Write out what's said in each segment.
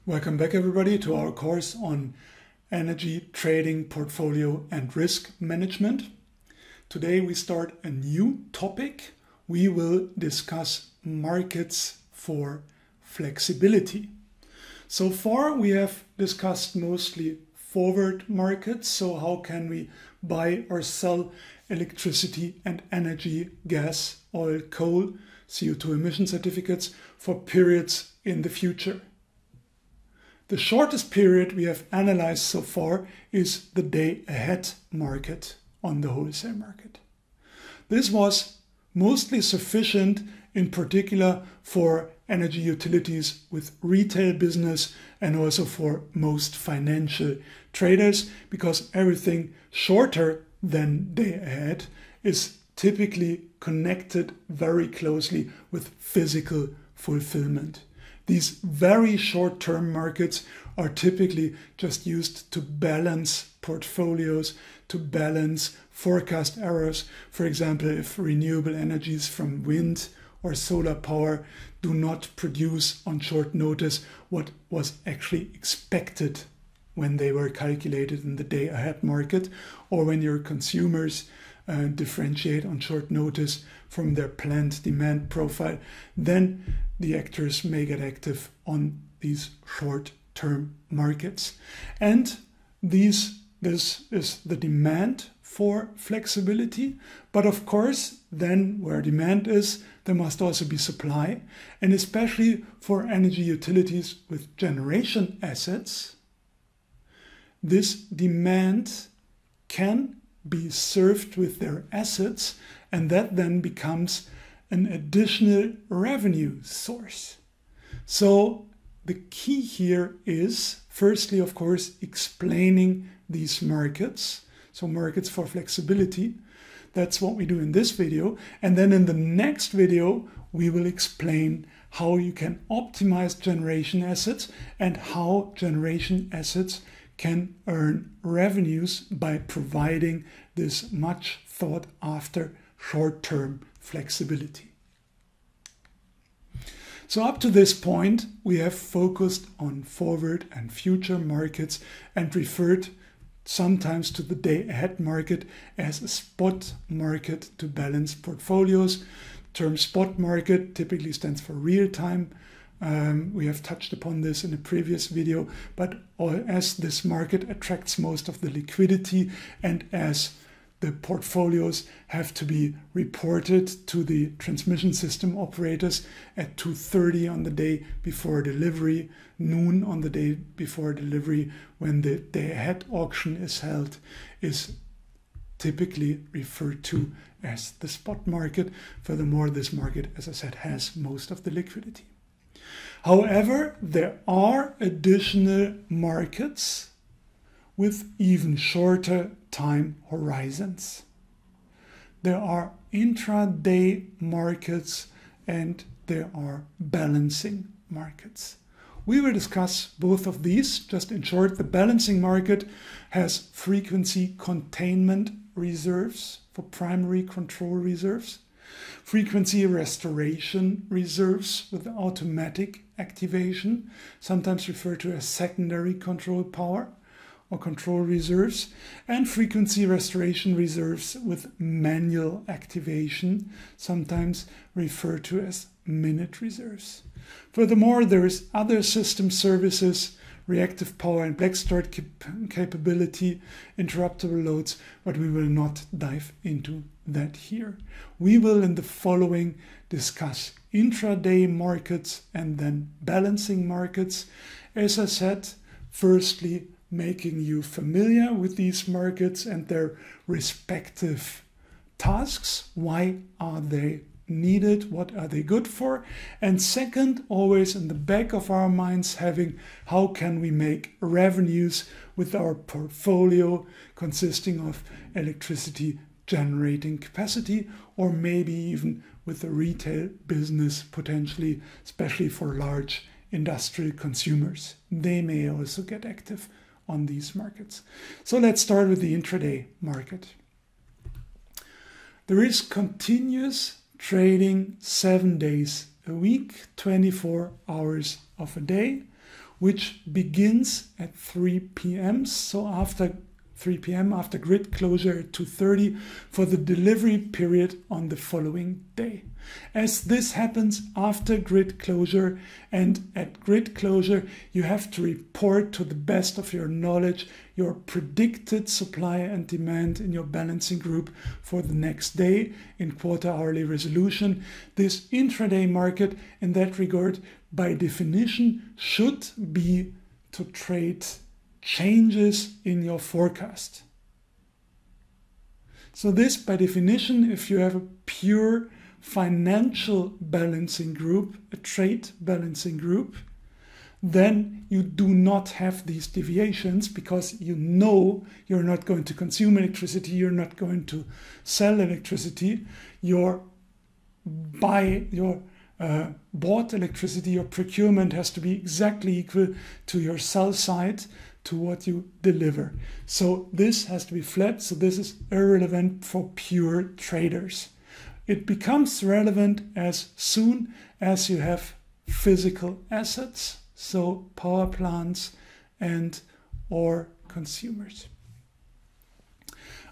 Welcome back everybody to our course on energy trading, portfolio and risk management. Today we start a new topic. We will discuss markets for flexibility. So far we have discussed mostly forward markets. So how can we buy or sell electricity and energy, gas, oil, coal, CO2 emission certificates for periods in the future. The shortest period we have analyzed so far is the day-ahead market on the wholesale market. This was mostly sufficient, in particular for energy utilities with retail business and also for most financial traders, because everything shorter than day-ahead is typically connected very closely with physical fulfillment. These very short-term markets are typically just used to balance portfolios, to balance forecast errors. For example, if renewable energies from wind or solar power do not produce on short notice what was actually expected when they were calculated in the day-ahead market, or when your consumers differentiate on short notice from their planned demand profile, then the actors may get active on these short-term markets. And this is the demand for flexibility. But of course, then where demand is, there must also be supply. And especially for energy utilities with generation assets, this demand can be served with their assets, and that then becomes an additional revenue source. So the key here is, firstly, of course, explaining these markets. So markets for flexibility. That's what we do in this video. And then in the next video, we will explain how you can optimize generation assets and how generation assets can earn revenues by providing this much sought after short-term flexibility. So up to this point, we have focused on forward and future markets and referred sometimes to the day-ahead market as a spot market to balance portfolios. The term spot market typically stands for real-time. We have touched upon this in a previous video, but as this market attracts most of the liquidity and as the portfolios have to be reported to the transmission system operators at 2:30 on the day before delivery, noon on the day before delivery, when the day-ahead auction is held, is typically referred to as the spot market. Furthermore, this market, as I said, has most of the liquidity. However, there are additional markets with even shorter time horizons. There are intraday markets and there are balancing markets. We will discuss both of these. Just in short, the balancing market has frequency containment reserves for primary control reserves, frequency restoration reserves with automatic activation, sometimes referred to as secondary control power or control reserves, and frequency restoration reserves with manual activation, sometimes referred to as minute reserves. Furthermore, there is other system services, reactive power and black start capability, interruptible loads, but we will not dive into that here. We will in the following discuss intraday markets and then balancing markets. As I said, firstly, making you familiar with these markets and their respective tasks. Why are they needed? What are they good for? And second, always in the back of our minds, having how can we make revenues with our portfolio consisting of electricity generating capacity, or maybe even with the retail business potentially, especially for large industrial consumers. They may also get active on these markets. So let's start with the intraday market. There is continuous trading 7 days a week, 24 hours of a day, which begins at 3 p.m. So after 3 p.m. after grid closure at 2:30 for the delivery period on the following day. As this happens after grid closure, and at grid closure you have to report to the best of your knowledge your predicted supply and demand in your balancing group for the next day in quarter hourly resolution. This intraday market in that regard by definition should be to trade changes in your forecast. So this by definition, if you have a pure financial balancing group, a trade balancing group, then you do not have these deviations because you know you're not going to consume electricity, you're not going to sell electricity, your bought electricity, your procurement has to be exactly equal to your sell side, to what you deliver. So this has to be flat, so this is irrelevant for pure traders. It becomes relevant as soon as you have physical assets, so power plants and or consumers.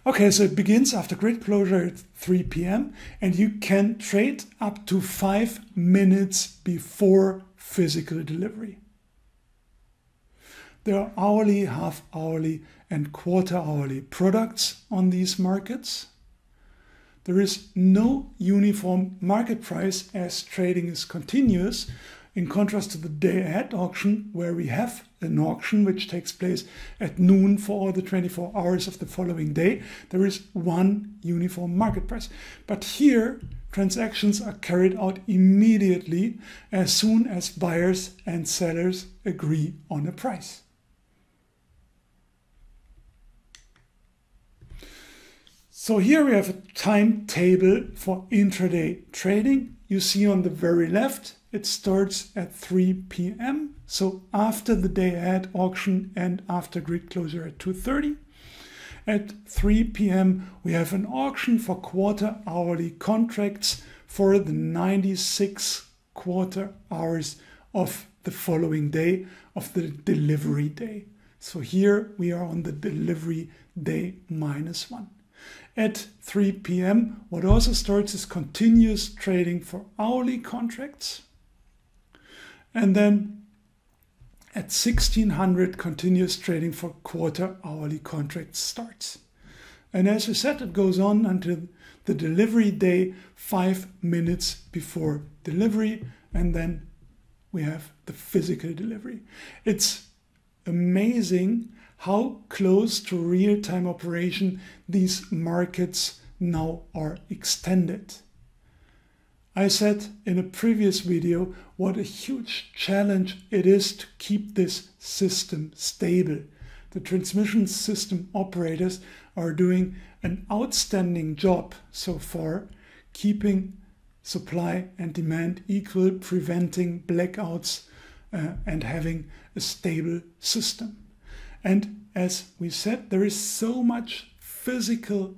Okay, so it begins after grid closure at 3 p.m. and you can trade up to 5 minutes before physical delivery. There are hourly, half-hourly and quarter-hourly products on these markets. There is no uniform market price as trading is continuous, in contrast to the day-ahead auction, where we have an auction which takes place at noon for all the 24 hours of the following day. There is one uniform market price. But here, transactions are carried out immediately as soon as buyers and sellers agree on a price. So here we have a timetable for intraday trading. You see on the very left, it starts at 3 p.m. So after the day ahead auction and after grid closure at 2:30. At 3 p.m. we have an auction for quarter hourly contracts for the 96 quarter hours of the following day, of the delivery day. So here we are on the delivery day -1. At 3 p.m. what also starts is continuous trading for hourly contracts. And then at 1600 continuous trading for quarter hourly contracts starts. And as we said, it goes on until the delivery day 5 minutes before delivery, and then we have the physical delivery. It's amazing how close to real-time operation these markets now are extended. I said in a previous video what a huge challenge it is to keep this system stable. The transmission system operators are doing an outstanding job so far, keeping supply and demand equal, preventing blackouts, and having a stable system. And as we said, there is so much physical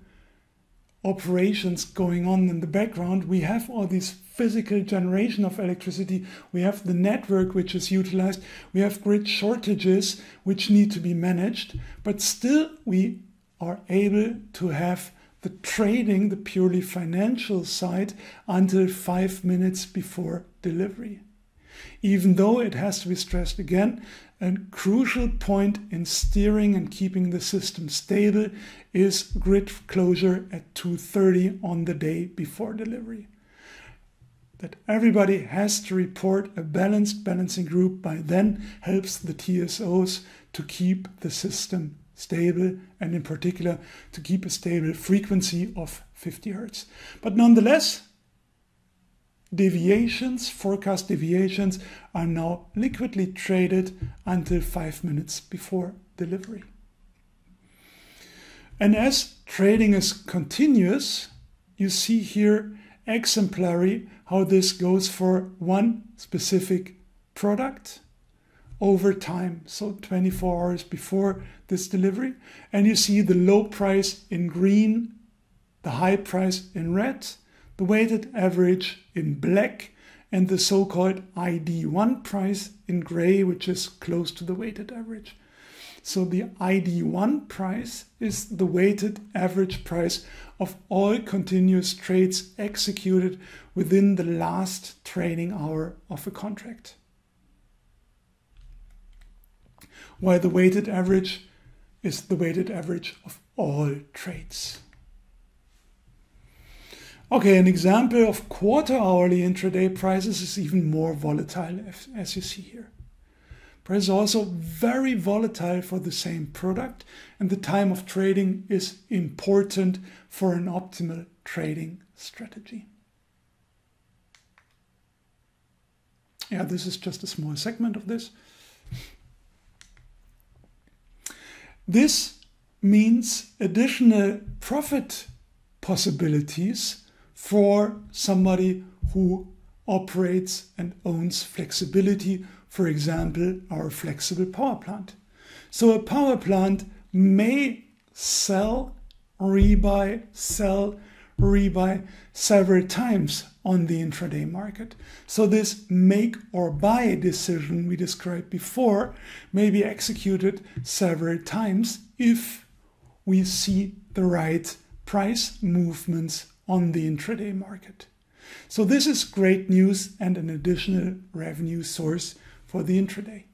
operations going on in the background. We have all these physical generation of electricity. We have the network which is utilized. We have grid shortages which need to be managed. But still we are able to have the trading, the purely financial side, until 5 minutes before delivery. Even though it has to be stressed again, a crucial point in steering and keeping the system stable is grid closure at 2:30 on the day before delivery. That everybody has to report a balanced balancing group by then helps the TSOs to keep the system stable, and in particular to keep a stable frequency of 50 Hz. But nonetheless, deviations, forecast deviations, are now liquidly traded until 5 minutes before delivery. And as trading is continuous, you see here exemplary how this goes for one specific product over time, so 24 hours before this delivery. And you see the low price in green, the high price in red, the weighted average in black, and the so-called ID1 price in gray, which is close to the weighted average. So the ID1 price is the weighted average price of all continuous trades executed within the last trading hour of a contract, while the weighted average is the weighted average of all trades. Okay, an example of quarter-hourly intraday prices is even more volatile, as you see here. Price is also very volatile for the same product, and the time of trading is important for an optimal trading strategy. Yeah, this is just a small segment of this. This means additional profit possibilities for somebody who operates and owns flexibility, for example, our flexible power plant. So a power plant may sell, rebuy several times on the intraday market. So this make or buy decision we described before may be executed several times if we see the right price movements on the intraday market. So this is great news and an additional revenue source for the intraday.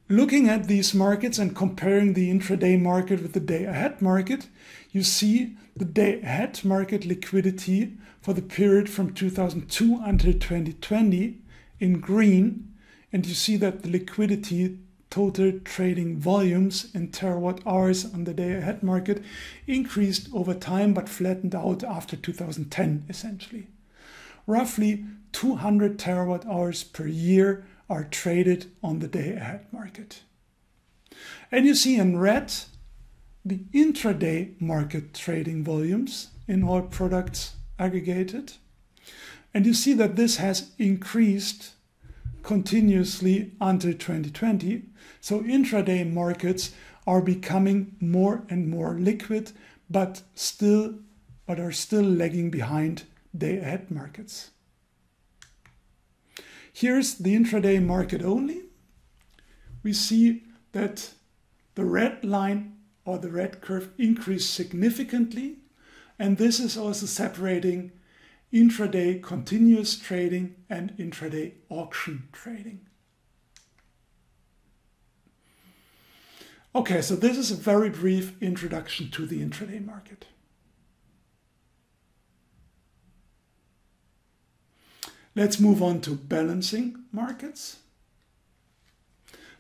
Looking at these markets and comparing the intraday market with the day-ahead market, you see the day-ahead market liquidity for the period from 2002 until 2020 in green, and you see that the liquidity total trading volumes in terawatt hours on the day-ahead market increased over time but flattened out after 2010 essentially. Roughly 200 terawatt hours per year are traded on the day-ahead market. And you see in red the intraday market trading volumes in all products aggregated. And you see that this has increased continuously until 2020. So intraday markets are becoming more and more liquid, but are still lagging behind day-ahead markets. Here's the intraday market only. We see that the red line or the red curve increased significantly, and this is also separating intraday continuous trading and intraday auction trading. Okay, so this is a very brief introduction to the intraday market. Let's move on to balancing markets.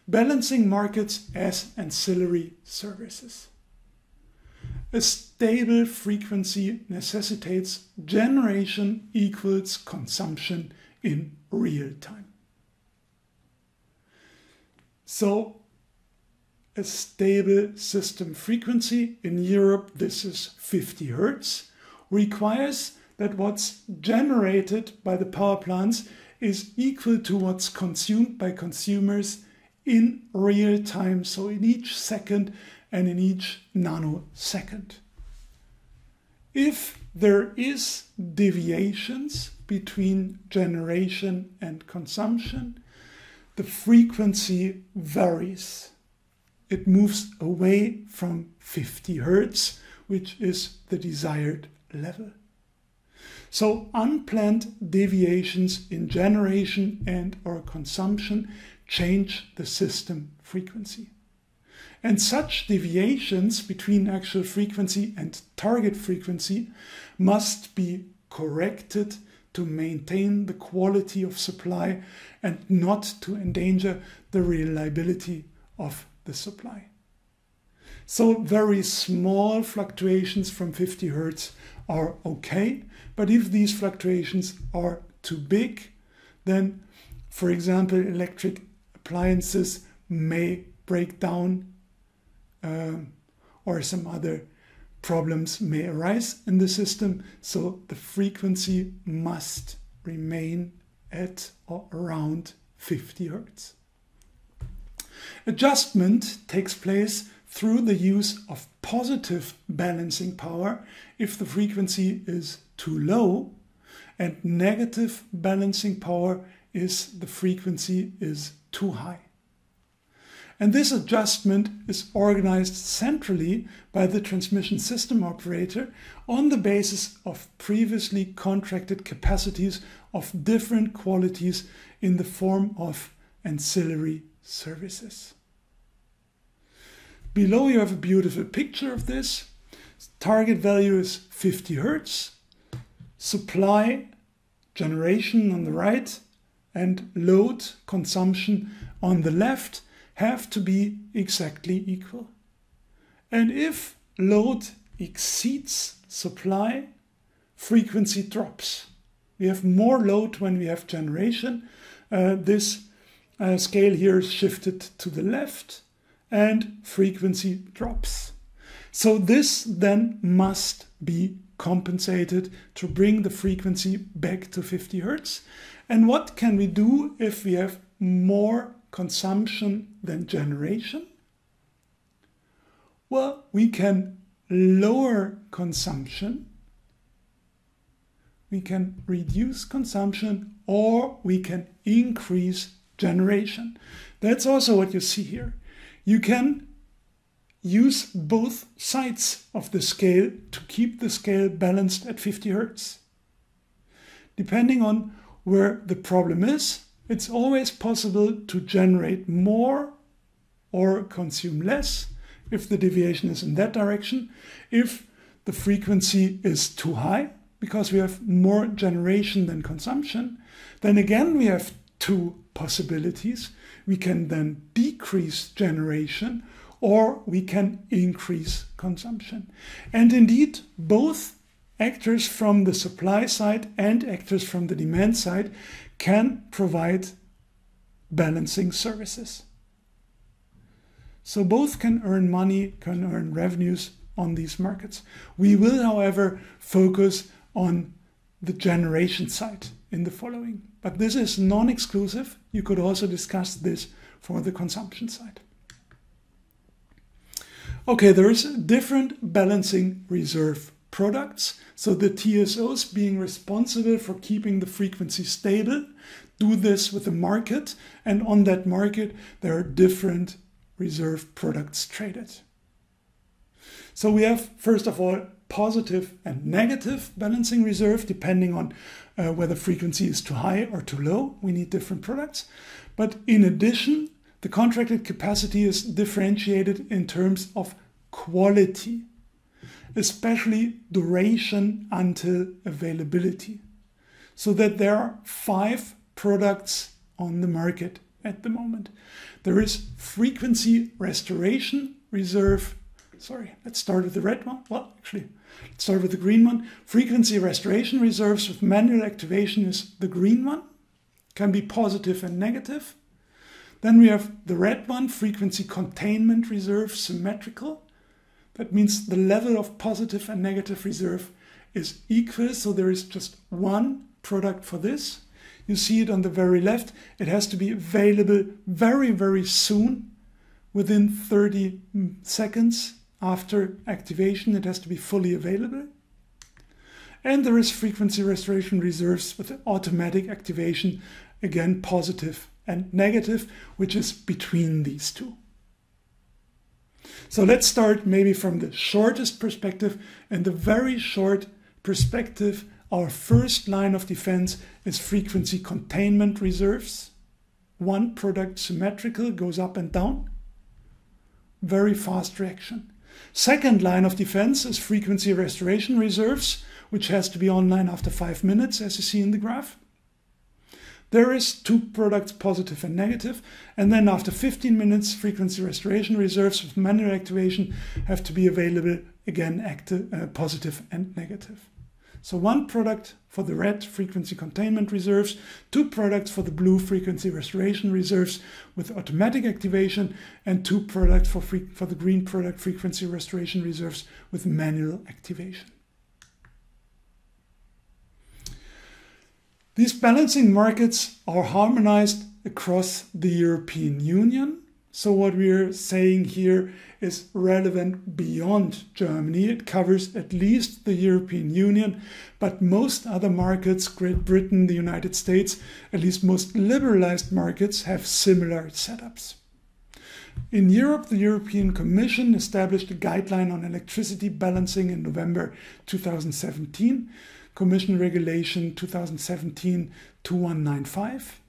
Balancing markets as ancillary services. A stable frequency necessitates generation equals consumption in real time. So a stable system frequency, in Europe this is 50 Hertz, requires that what's generated by the power plants is equal to what's consumed by consumers in real time, so in each second and in each nanosecond. If there is deviations between generation and consumption, the frequency varies. It moves away from 50 Hertz, which is the desired level. So unplanned deviations in generation and or consumption change the system frequency. And such deviations between actual frequency and target frequency must be corrected to maintain the quality of supply and not to endanger the reliability of the supply. So very small fluctuations from 50 Hertz are okay, but if these fluctuations are too big, then, for example, electric appliances may break down or some other problems may arise in the system, so the frequency must remain at or around 50 Hz. Adjustment takes place through the use of positive balancing power if the frequency is too low, and negative balancing power if the frequency is too high. And this adjustment is organized centrally by the transmission system operator on the basis of previously contracted capacities of different qualities in the form of ancillary services. Below you have a beautiful picture of this. Target value is 50 Hz. Supply generation on the right and load consumption on the left have to be exactly equal. And if load exceeds supply, frequency drops. We have more load when we have generation. This scale here is shifted to the left and frequency drops. So this then must be compensated to bring the frequency back to 50 Hz. And what can we do if we have more consumption than generation? Well, we can lower consumption, we can reduce consumption, or we can increase generation. That's also what you see here. You can use both sides of the scale to keep the scale balanced at 50 Hz. Depending on where the problem is, it's always possible to generate more or consume less if the deviation is in that direction. If the frequency is too high, because we have more generation than consumption, then again we have two possibilities. We can then decrease generation or we can increase consumption. And indeed, both actors from the supply side and actors from the demand side can provide balancing services. So both can earn money, can earn revenues on these markets. We will, however, focus on the generation side in the following. But this is non-exclusive. You could also discuss this for the consumption side. Okay, there is different balancing reserve products. So the TSOs, being responsible for keeping the frequency stable, do this with the market, and on that market there are different reserve products traded. So we have, first of all, positive and negative balancing reserve, depending on whether frequency is too high or too low. We need different products. But in addition, the contracted capacity is differentiated in terms of quality, especially duration until availability, so that there are 5 products on the market at the moment. There is frequency restoration reserve. Sorry, let's start with the red one. Well, actually, let's start with the green one. Frequency restoration reserves with manual activation is the green one. Can be positive and negative. Then we have the red one, frequency containment reserve symmetrical. That means the level of positive and negative reserve is equal, so there is just one product for this. You see it on the very left. It has to be available very, very soon, within 30 seconds after activation. It has to be fully available. And there is frequency restoration reserves with automatic activation, again positive and negative, which is between these two. So let's start maybe from the shortest perspective. In the very short perspective, our first line of defense is frequency containment reserves. One product symmetrical, goes up and down. Very fast reaction. Second line of defense is frequency restoration reserves, which has to be online after 5 minutes, as you see in the graph. There is 2 products, positive and negative, and then after 15 minutes, frequency restoration reserves with manual activation have to be available, again, positive and negative. So 1 product for the red frequency containment reserves, 2 products for the blue frequency restoration reserves with automatic activation, and 2 products for the green product frequency restoration reserves with manual activation. These balancing markets are harmonized across the European Union. So what we're saying here is relevant beyond Germany. It covers at least the European Union, but most other markets, Great Britain, the United States, at least most liberalized markets, have similar setups. In Europe, the European Commission established a guideline on electricity balancing in November 2017, Commission Regulation 2017-2195.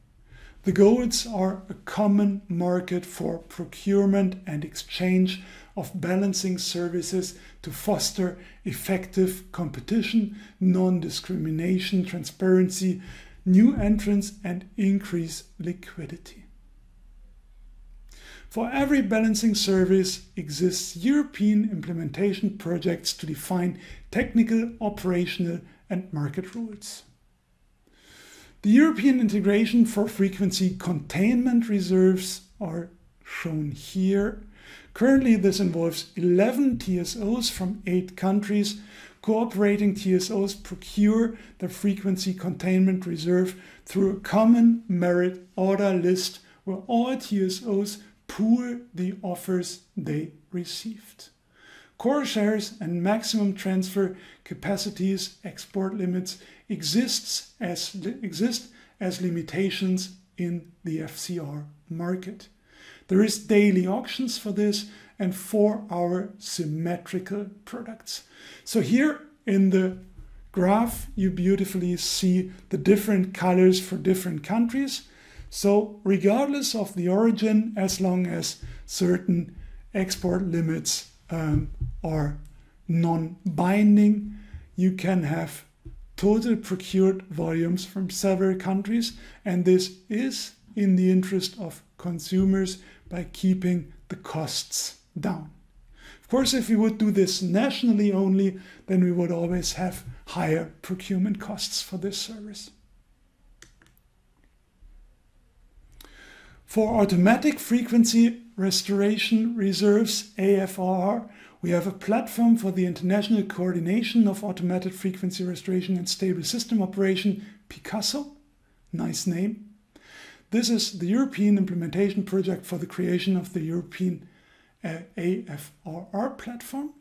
The goals are a common market for procurement and exchange of balancing services to foster effective competition, non-discrimination, transparency, new entrants, and increase liquidity. For every balancing service exists European implementation projects to define technical, operational, and market rules. The European integration for frequency containment reserves are shown here. Currently, this involves 11 TSOs from 8 countries. Cooperating TSOs procure the frequency containment reserve through a common merit order list where all TSOs pool the offers they received. Core shares and maximum transfer capacities, export limits, exist as limitations in the FCR market. There is daily auctions for this and 4-hour symmetrical products. So here in the graph, you beautifully see the different colors for different countries. So regardless of the origin, as long as certain export limits are non-binding, you can have total procured volumes from several countries, and this is in the interest of consumers by keeping the costs down. Of course, if we would do this nationally only, then we would always have higher procurement costs for this service. For automatic frequency restoration reserves, AFRR, we have a platform for the international coordination of automated frequency restoration and stable system operation, Picasso. Nice name. This is the European implementation project for the creation of the European AFRR platform.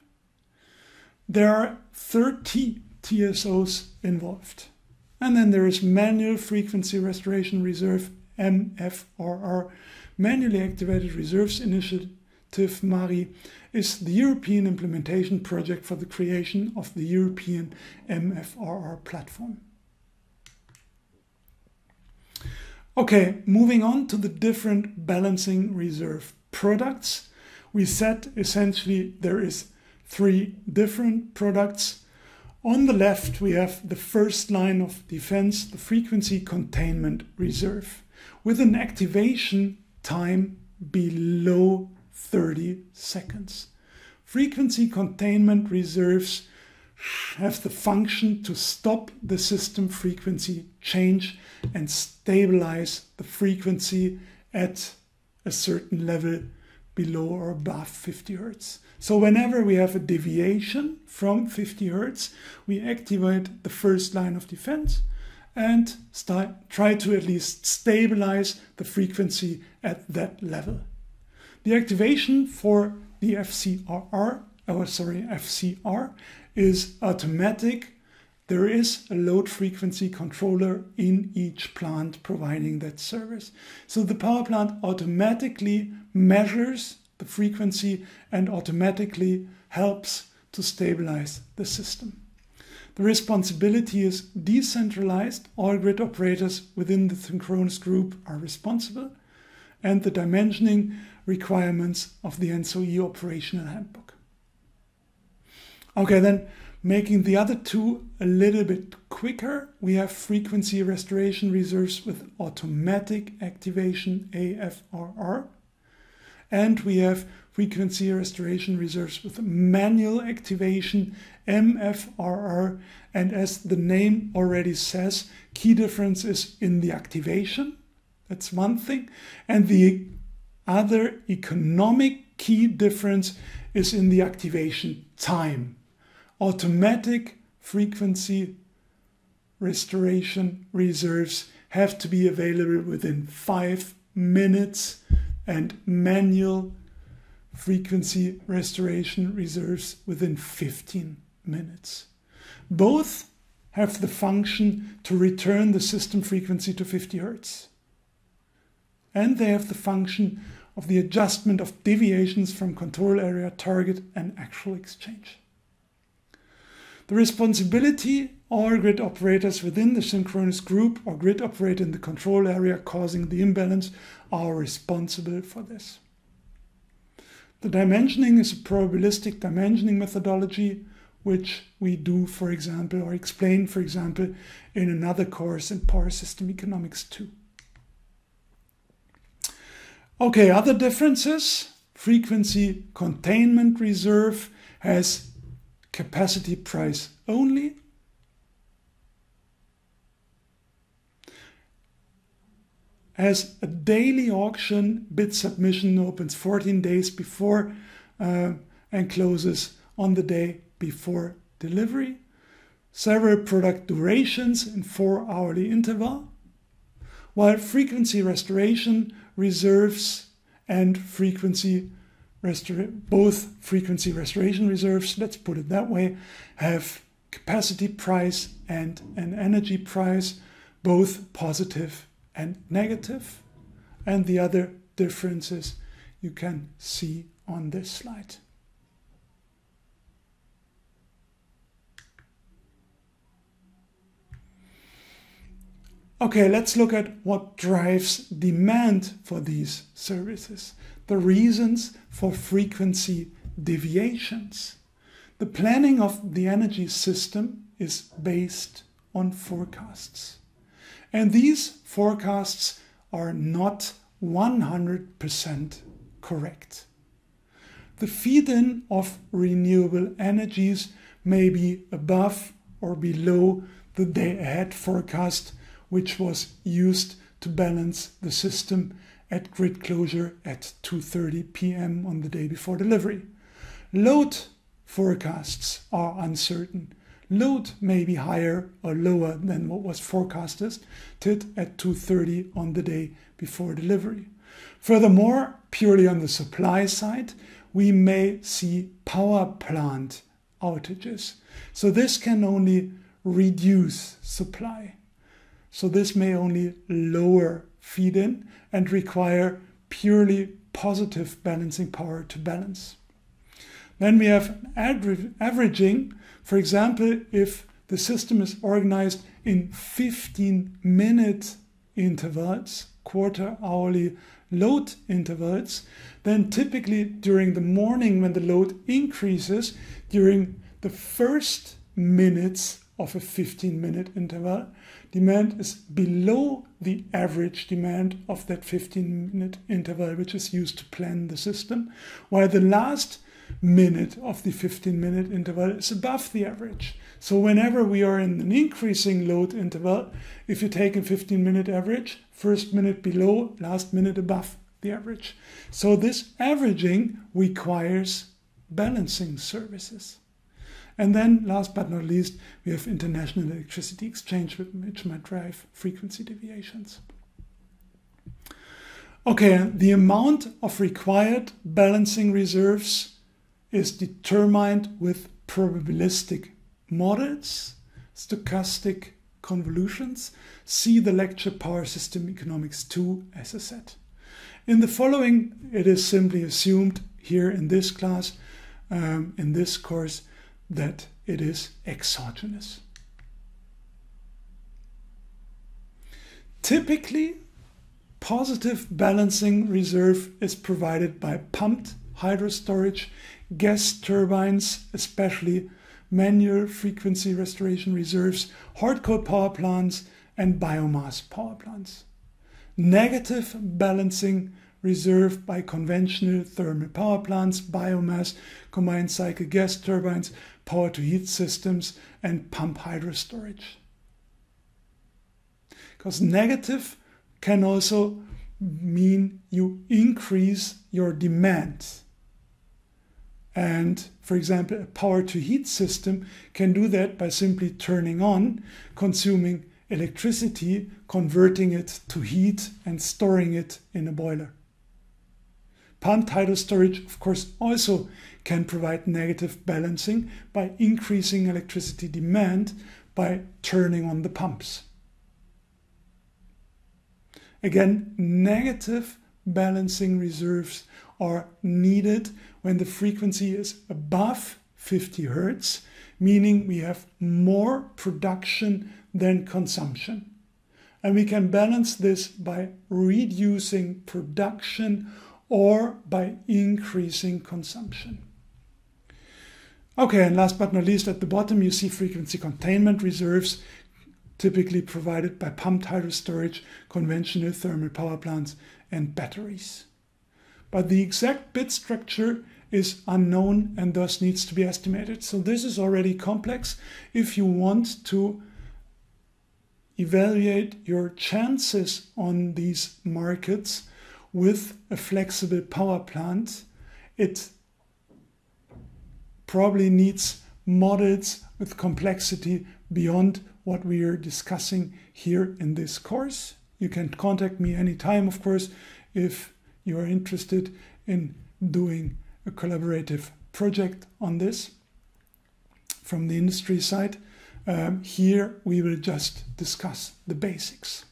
There are 30 TSOs involved. And then there is Manual Frequency Restoration Reserve, MFRR, Manually Activated Reserves Initiative, MARI, is the European implementation project for the creation of the European MFRR platform. Okay, moving on to the different balancing reserve products. We said essentially there is 3 different products. On the left, we have the first line of defense, the frequency containment reserve, with an activation time below 30 seconds. Frequency containment reserves have the function to stop the system frequency change and stabilize the frequency at a certain level below or above 50 Hz. So whenever we have a deviation from 50 Hz, we activate the first line of defense and try to at least stabilize the frequency at that level. The activation for the FCR is automatic. There is a load frequency controller in each plant providing that service. So the power plant automatically measures the frequency and automatically helps to stabilize the system. The responsibility is decentralized. All grid operators within the synchronous group are responsible, and the dimensioning requirements of the NSOE operational handbook. Okay, then making the other 2 a little bit quicker, we have frequency restoration reserves with automatic activation, AFRR, and we have frequency restoration reserves with manual activation, MFRR, and as the name already says, key difference is in the activation. That's one thing, and the other economic key difference is in the activation time. Automatic frequency restoration reserves have to be available within 5 minutes and manual frequency restoration reserves within 15 minutes. Both have the function to return the system frequency to 50 Hz. And they have the function of the adjustment of deviations from control area, target, and actual exchange. The responsibility or grid operators within the synchronous group or grid operator in the control area causing the imbalance are responsible for this. The dimensioning is a probabilistic dimensioning methodology, which we do, for example, or explain, for example, in another course in Power System Economics 2. Okay, other differences. Frequency containment reserve has capacity price only. Has a daily auction, bid submission opens 14 days before and closes on the day before delivery. Several product durations in 4-hourly interval. While frequency restoration reserves and both frequency restoration reserves, let's put it that way, have capacity price and an energy price, both positive and negative. And the other differences you can see on this slide. Okay, let's look at what drives demand for these services. The reasons for frequency deviations. The planning of the energy system is based on forecasts. And these forecasts are not 100% correct. The feed-in of renewable energies may be above or below the day-ahead forecast, which was used to balance the system at grid closure at 2:30 p.m. on the day before delivery. Load forecasts are uncertain. Load may be higher or lower than what was forecasted at 2:30 on the day before delivery. Furthermore, purely on the supply side, we may see power plant outages. So this can only reduce supply. So this may only lower feed-in and require purely positive balancing power to balance. Then we have averaging. For example, if the system is organized in 15-minute intervals, quarter-hourly load intervals, then typically during the morning when the load increases, during the first minutes of a 15-minute interval, demand is below the average demand of that 15-minute interval, which is used to plan the system, while the last minute of the 15-minute interval is above the average. So whenever we are in an increasing load interval, if you take a 15-minute average, first minute below, last minute above the average. So this averaging requires balancing services. And then, last but not least, we have international electricity exchange, which might drive frequency deviations. Okay, the amount of required balancing reserves is determined with probabilistic models, stochastic convolutions. See the lecture Power System Economics 2, as I said. In the following, it is simply assumed here in this class, in this course, that it is exogenous. Typically, positive balancing reserve is provided by pumped hydro storage, gas turbines, especially manual frequency restoration reserves, hard-coal power plants, and biomass power plants. Negative balancing reserved by conventional thermal power plants, biomass, combined cycle gas turbines, power-to-heat systems, and pump hydro storage. Because negative can also mean you increase your demand. And for example, a power to heat system can do that by simply turning on, consuming electricity, converting it to heat and storing it in a boiler. Pumped hydro storage, of course, also can provide negative balancing by increasing electricity demand by turning on the pumps. Again, negative balancing reserves are needed when the frequency is above 50 Hz, meaning we have more production than consumption. And we can balance this by reducing production or by increasing consumption. Okay, and last but not least, at the bottom you see frequency containment reserves, typically provided by pumped hydro storage, conventional thermal power plants, and batteries. But the exact bit structure is unknown and thus needs to be estimated. So this is already complex. If you want to evaluate your chances on these markets with a flexible power plant, it probably needs models with complexity beyond what we are discussing here in this course. You can contact me anytime, of course, if you are interested in doing a collaborative project on this from the industry side. Here we will just discuss the basics.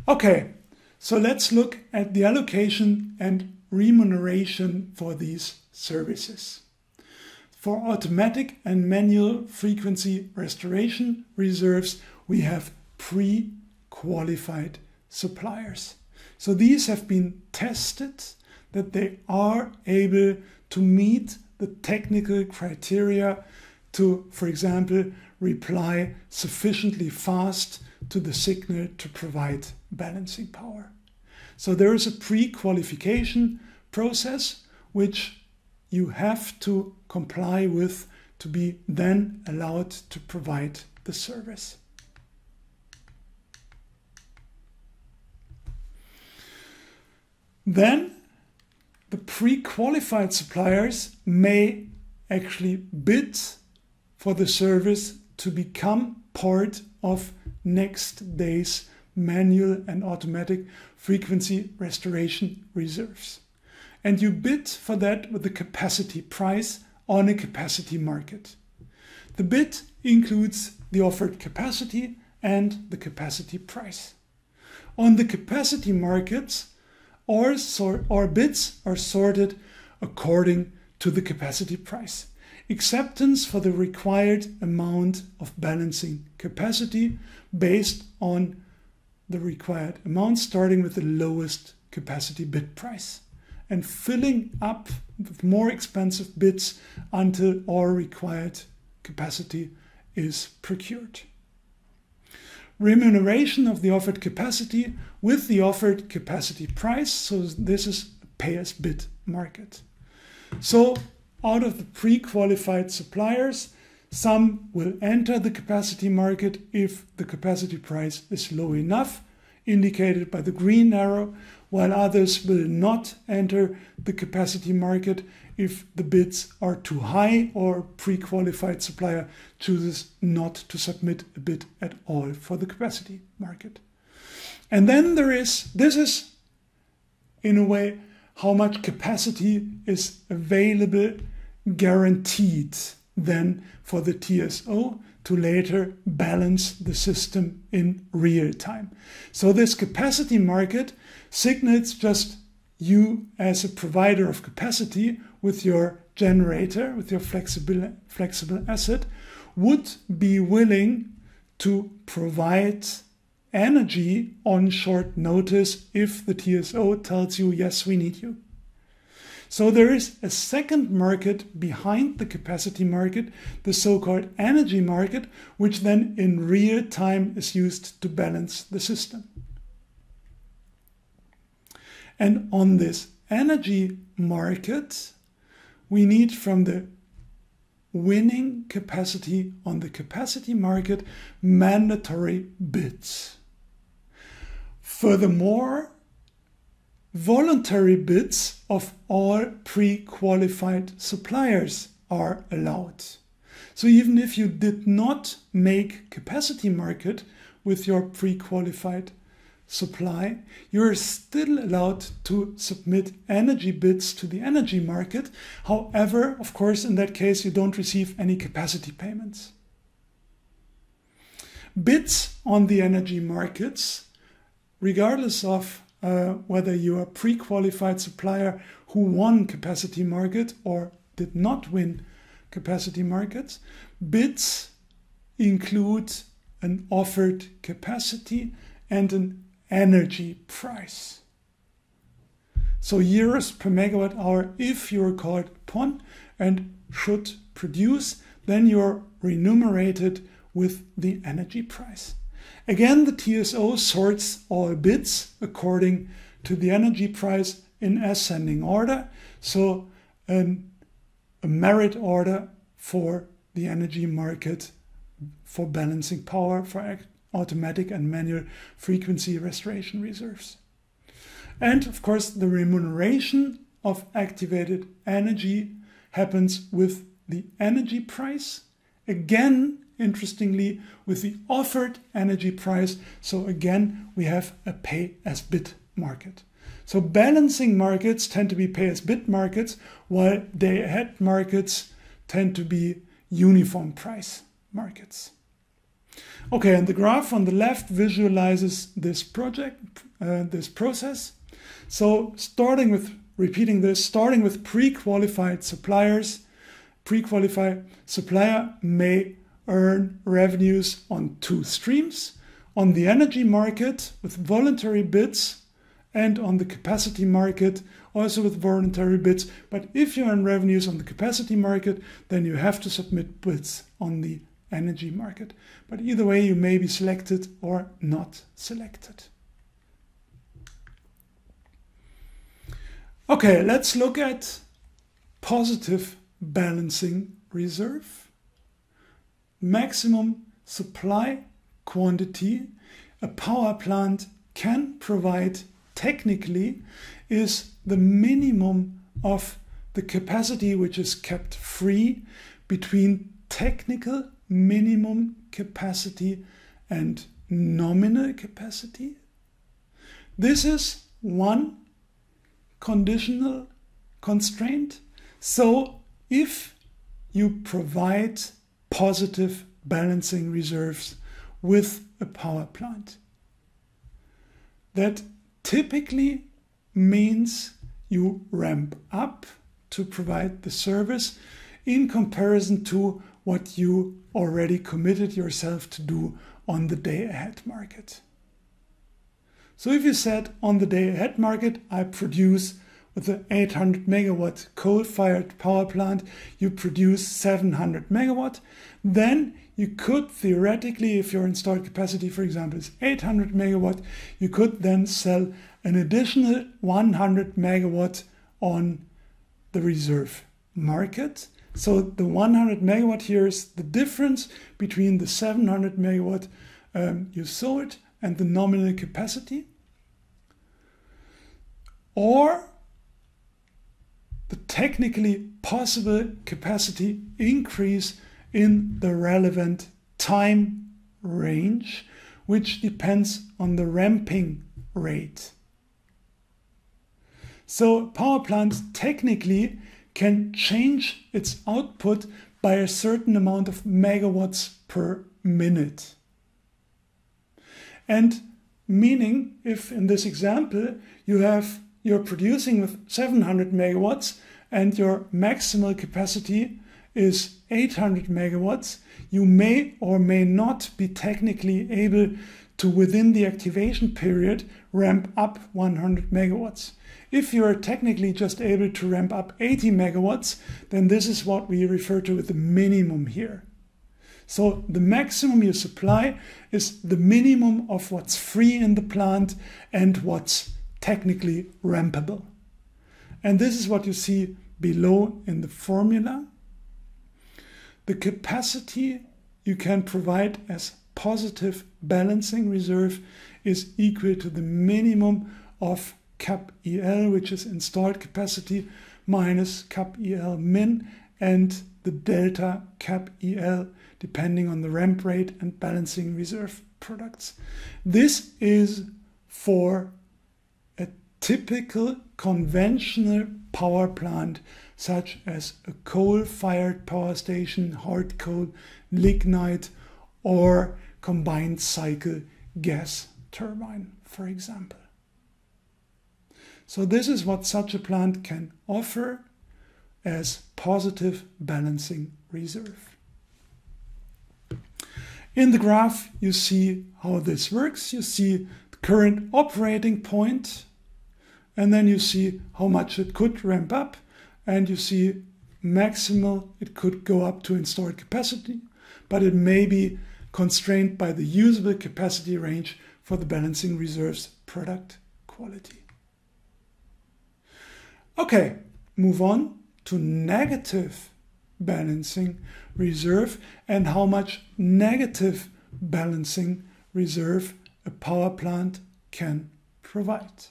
Okay, so let's look at the allocation and remuneration for these services. For automatic and manual frequency restoration reserves, we have pre-qualified suppliers. So these have been tested that they are able to meet the technical criteria to, for example, reply sufficiently fast to the signal to provide balancing power. So there is a pre-qualification process which you have to comply with to be then allowed to provide the service. Then the pre-qualified suppliers may actually bid for the service to become part of next day's manual and automatic frequency restoration reserves. And you bid for that with the capacity price on a capacity market. The bid includes the offered capacity and the capacity price. On the capacity markets, our bids are sorted according to the capacity price. Acceptance for the required amount of balancing capacity based on the required amount, starting with the lowest capacity bid price, and filling up with more expensive bids until our required capacity is procured. Remuneration of the offered capacity with the offered capacity price. So this is a pay-as-bid market. So out of the pre-qualified suppliers, some will enter the capacity market if the capacity price is low enough, indicated by the green arrow, while others will not enter the capacity market if the bids are too high or pre-qualified supplier chooses not to submit a bid at all for the capacity market. And then this is in a way how much capacity is available guaranteed then for the TSO to later balance the system in real time. So this capacity market signals just you as a provider of capacity with your generator, with your flexible asset, would be willing to provide energy on short notice if the TSO tells you, yes, we need you. So there is a second market behind the capacity market, the so-called energy market, which then in real time is used to balance the system. And on this energy market, we need from the winning capacity on the capacity market mandatory bids. Furthermore, voluntary bids of all pre-qualified suppliers are allowed. So even if you did not make capacity market with your pre-qualified supply, you're still allowed to submit energy bids to the energy market. However, of course, in that case, you don't receive any capacity payments. Bids on the energy markets, regardless of whether you're a pre-qualified supplier who won capacity market or did not win capacity markets, bids include an offered capacity and an energy price. So euros per megawatt hour if you're called upon and should produce, then you're remunerated with the energy price. Again, the TSO sorts all bids according to the energy price in ascending order. So a merit order for the energy market, for balancing power, for automatic and manual frequency restoration reserves. And of course, the remuneration of activated energy happens with the energy price. Again, interestingly, with the offered energy price. So again, we have a pay-as-bid market. So balancing markets tend to be pay-as-bid markets, while day-ahead markets tend to be uniform price markets. Okay, and the graph on the left visualizes this process. So starting with pre-qualified suppliers, pre-qualified supplier may earn revenues on two streams: on the energy market with voluntary bids, and on the capacity market also with voluntary bids. But if you earn revenues on the capacity market, then you have to submit bids on the energy market. But either way, you may be selected or not selected. Okay, let's look at positive balancing reserve. Maximum supply quantity a power plant can provide technically is the minimum of the capacity which is kept free between technical minimum capacity and nominal capacity. This is one conditional constraint. So if you provide positive balancing reserves with a power plant, that typically means you ramp up to provide the service in comparison to what you already committed yourself to do on the day-ahead market. So if you said on the day-ahead market, I produce with an 800 megawatt coal-fired power plant, you produce 700 megawatt, then you could theoretically, if your installed capacity, for example, is 800 megawatt, you could then sell an additional 100 megawatt on the reserve market. So the 100 megawatt here is the difference between the 700 megawatt you sold and the nominal capacity, or the technically possible capacity increase in the relevant time range, which depends on the ramping rate. So power plants technically can change its output by a certain amount of megawatts per minute. And meaning, if in this example you're producing with 700 megawatts and your maximal capacity is 800 megawatts, you may or may not be technically able to, within the activation period, ramp up 100 megawatts. If you are technically just able to ramp up 80 megawatts, then this is what we refer to with the minimum here. So the maximum you supply is the minimum of what's free in the plant and what's technically rampable. And this is what you see below in the formula. The capacity you can provide as positive balancing reserve is equal to the minimum of cap EL, which is installed capacity, minus cap EL min, and the delta cap EL, depending on the ramp rate and balancing reserve products. This is for a typical conventional power plant, such as a coal-fired power station, hard coal, lignite, or combined cycle gas turbine, for example. So this is what such a plant can offer as positive balancing reserve. In the graph, you see how this works. You see the current operating point, and then you see how much it could ramp up, and you see maximal it could go up to installed capacity, but it may be constrained by the usable capacity range for the balancing reserve's product quality. Okay, move on to negative balancing reserve and how much negative balancing reserve a power plant can provide.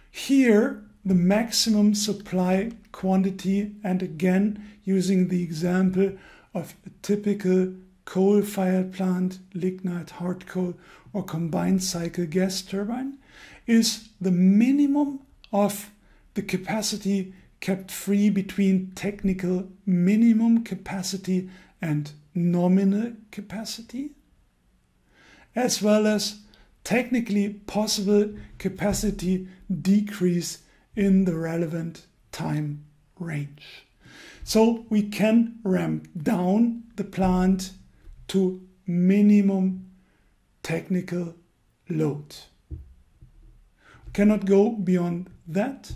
Here, the maximum supply quantity, and again using the example of a typical coal-fired plant, lignite, hard coal, or combined cycle gas turbine, is the minimum of the capacity kept free between technical minimum capacity and nominal capacity, as well as technically possible capacity decrease in the relevant time range. So we can ramp down the plant to minimum technical load. We cannot go beyond that.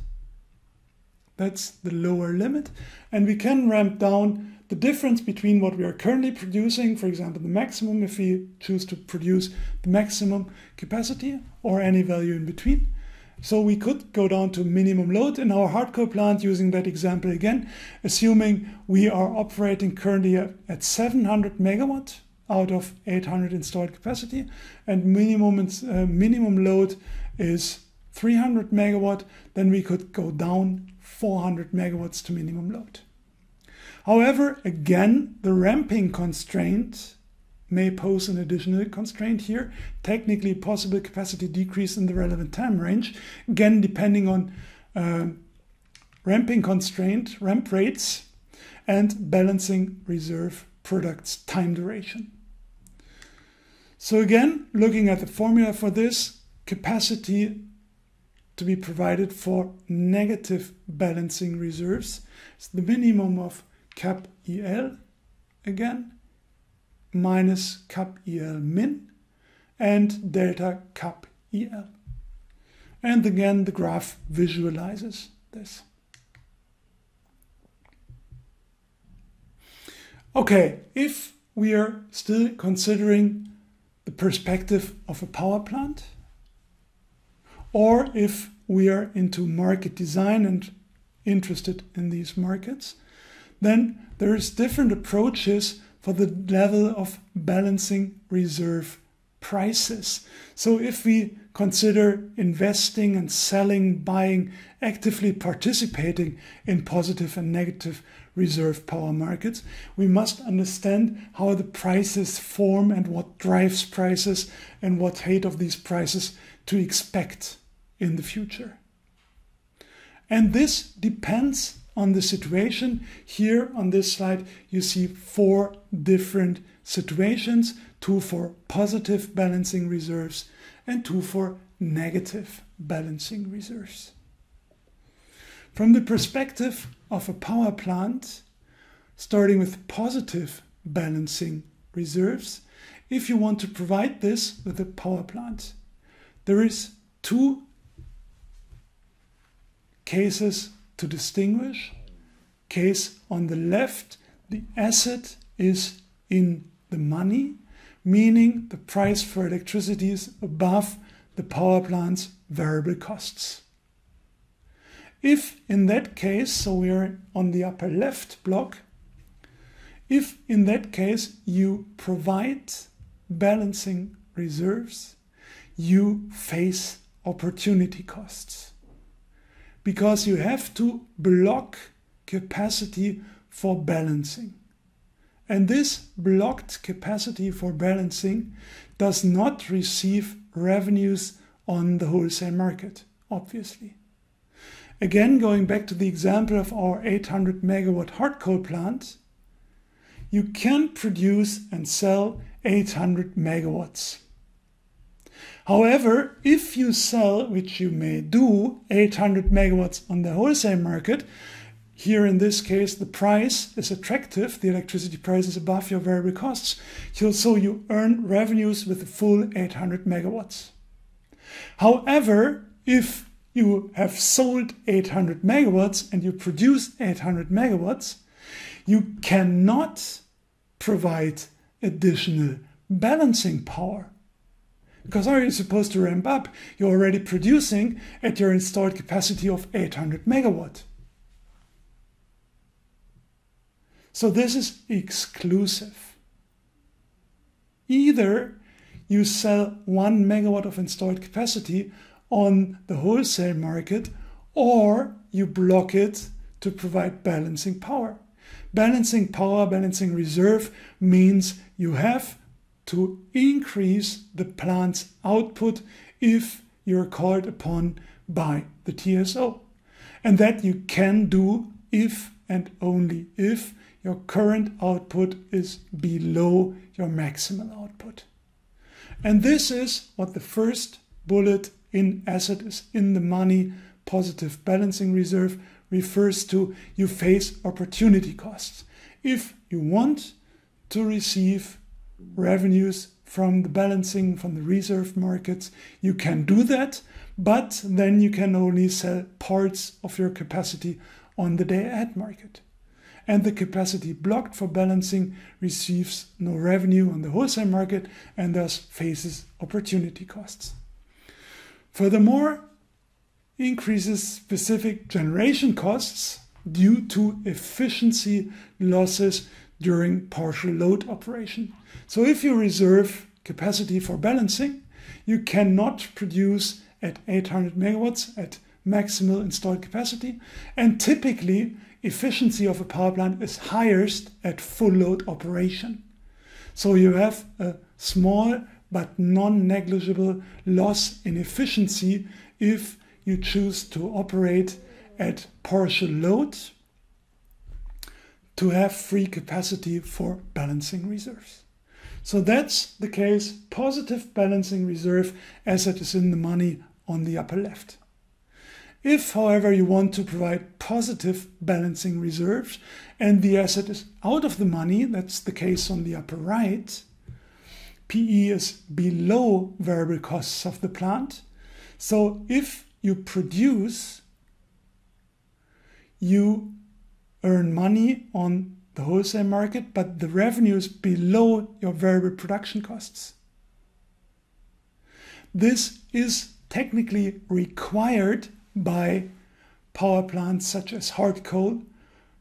That's the lower limit. And we can ramp down the difference between what we are currently producing, for example, the maximum, if we choose to produce the maximum capacity, or any value in between. So we could go down to minimum load in our hard coal plant, using that example again, assuming we are operating currently at 700 megawatt out of 800 installed capacity, and minimum load is 300 megawatt, then we could go down 400 megawatts to minimum load. However, again, the ramping constraint may pose an additional constraint here. Technically possible capacity decrease in the relevant time range, again depending on ramping constraint, ramp rates, and balancing reserve products time duration. So again, looking at the formula for this, capacity to be provided for negative balancing reserves is the minimum of cap EL, again, minus cap EL min, and delta cap EL. And again, the graph visualizes this. Okay, if we are still considering the perspective of a power plant, or if we are into market design and interested in these markets, then there's different approaches for the level of balancing reserve prices. So if we consider investing and selling, buying, actively participating in positive and negative reserve power markets, we must understand how the prices form and what drives prices and what height of these prices to expect in the future. And this depends on the situation. Here on this slide, you see 4 different situations, 2 for positive balancing reserves and 2 for negative balancing reserves. From the perspective of a power plant, starting with positive balancing reserves, if you want to provide this with a power plant, there is 2 cases to distinguish. Case on the left, the asset is in the money, meaning the price for electricity is above the power plant's variable costs. If in that case, so we are on the upper left block, if in that case you provide balancing reserves, you face opportunity costs, because you have to block capacity for balancing. And this blocked capacity for balancing does not receive revenues on the wholesale market, obviously. Again, going back to the example of our 800 megawatt hard coal plant, you can produce and sell 800 megawatts. However, if you sell, which you may do, 800 megawatts on the wholesale market, here in this case the price is attractive, the electricity price is above your variable costs, so you earn revenues with the full 800 megawatts. However, if you have sold 800 megawatts and you produce 800 megawatts, you cannot provide additional balancing power. Because how are you supposed to ramp up? You're already producing at your installed capacity of 800 megawatt. So this is exclusive. Either you sell 1 megawatt of installed capacity on the wholesale market, or you block it to provide balancing power. Balancing power, balancing reserve means you have to increase the plant's output if you're called upon by the TSO. And that you can do if and only if your current output is below your maximal output. And this is what the first bullet in asset is in the money positive balancing reserve refers to. You face opportunity costs. If you want to receive revenues from the balancing, from the reserve markets, you can do that, but then you can only sell parts of your capacity on the day-ahead market. And the capacity blocked for balancing receives no revenue on the wholesale market and thus faces opportunity costs. Furthermore, increases specific generation costs due to efficiency losses during partial load operation. So if you reserve capacity for balancing, you cannot produce at 800 megawatts at maximal installed capacity, and typically efficiency of a power plant is highest at full load operation. So you have a small but non-negligible loss in efficiency if you choose to operate at partial load to have free capacity for balancing reserves. So that's the case, positive balancing reserve, asset is in the money on the upper left. If, however, you want to provide positive balancing reserves and the asset is out of the money, that's the case on the upper right, PE is below variable costs of the plant. So if you produce, you earn money on the wholesale market, but the revenue is below your variable production costs. This is technically required by power plants such as hard coal,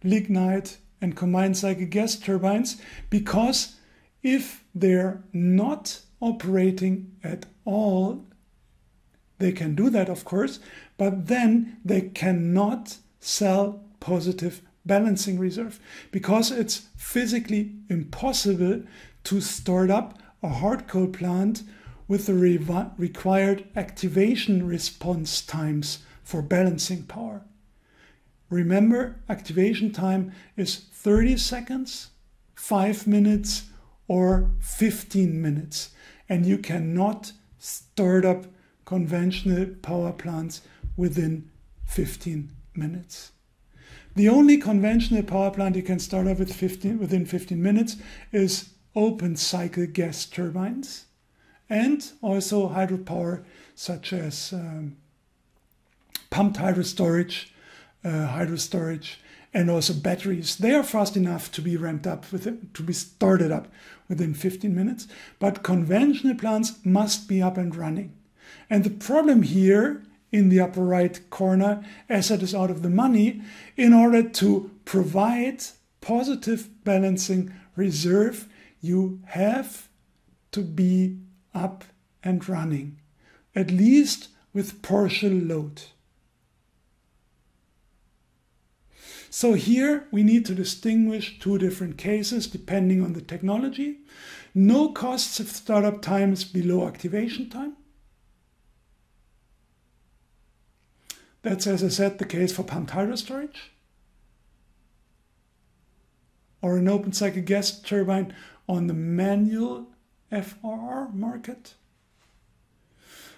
lignite, and combined cycle gas turbines, because if they're not operating at all, they can do that, of course, but then they cannot sell positive balancing reserve because it's physically impossible to start up a hard coal plant with the required activation response times for balancing power. Remember, activation time is 30 seconds, 5 minutes, or 15 minutes, and you cannot start up conventional power plants within 15 minutes. The only conventional power plant you can start up within 15 minutes is open cycle gas turbines and also hydropower such as pumped hydro storage, and also batteries. They are fast enough to be ramped up, to be started up within 15 minutes, but conventional plants must be up and running. And the problem here in the upper right corner, asset is out of the money, in order to provide positive balancing reserve, you have to be up and running, at least with partial load. So here we need to distinguish two different cases depending on the technology. No costs if startup time is below activation time. That's, as I said, the case for pumped hydro storage or an open cycle gas turbine on the manual FRR market.